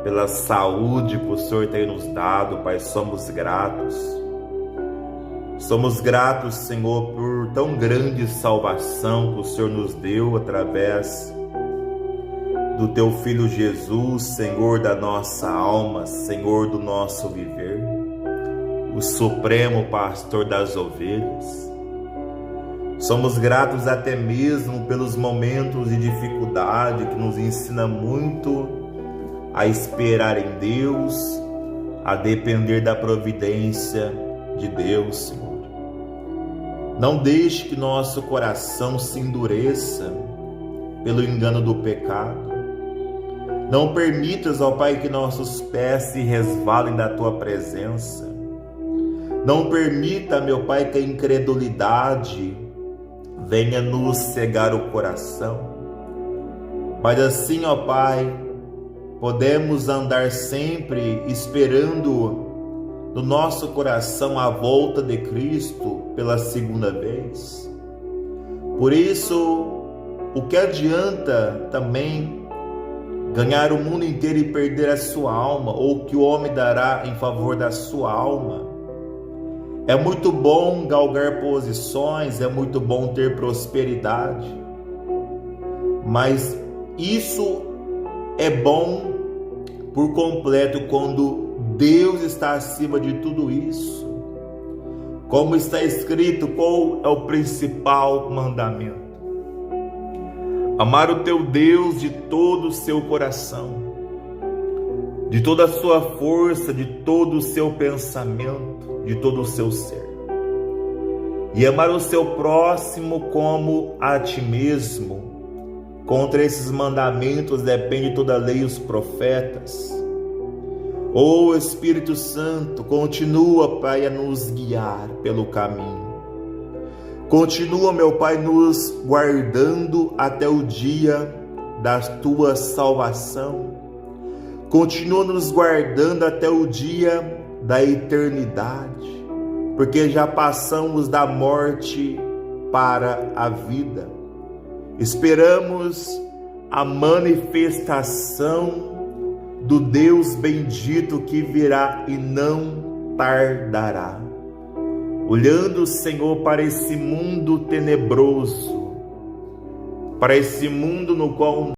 pela saúde que o Senhor tem nos dado, Pai. Somos gratos. Somos gratos, Senhor, por tão grande salvação que o Senhor nos deu através do Teu Filho Jesus, Senhor da nossa alma, Senhor do nosso viver, o supremo pastor das ovelhas. Somos gratos até mesmo pelos momentos de dificuldade que nos ensina muito a esperar em Deus, a depender da providência de Deus, Senhor. Não deixe que nosso coração se endureça pelo engano do pecado. Não permitas, ó Pai, que nossos pés se resvalem da Tua presença. Não permita, meu Pai, que a incredulidade venha nos cegar o coração. Mas assim, ó Pai, podemos andar sempre esperando no nosso coração a volta de Cristo pela segunda vez. Por isso, o que adianta também ganhar o mundo inteiro e perder a sua alma, ou o que o homem dará em favor da sua alma? É muito bom galgar posições, é muito bom ter prosperidade, mas isso é bom por completo quando Deus está acima de tudo isso. Como está escrito, qual é o principal mandamento? Amar o teu Deus de todo o seu coração, de toda a sua força, de todo o seu pensamento, de todo o seu ser. E amar o seu próximo como a ti mesmo. Contra esses mandamentos depende toda a lei e os profetas. Ó Espírito Santo, continua, Pai, a nos guiar pelo caminho. Continua, meu Pai, nos guardando até o dia da Tua salvação. Continua nos guardando até o dia da eternidade, porque já passamos da morte para a vida. Esperamos a manifestação do Deus bendito que virá e não tardará. Olhando, Senhor, para esse mundo tenebroso, para esse mundo no qual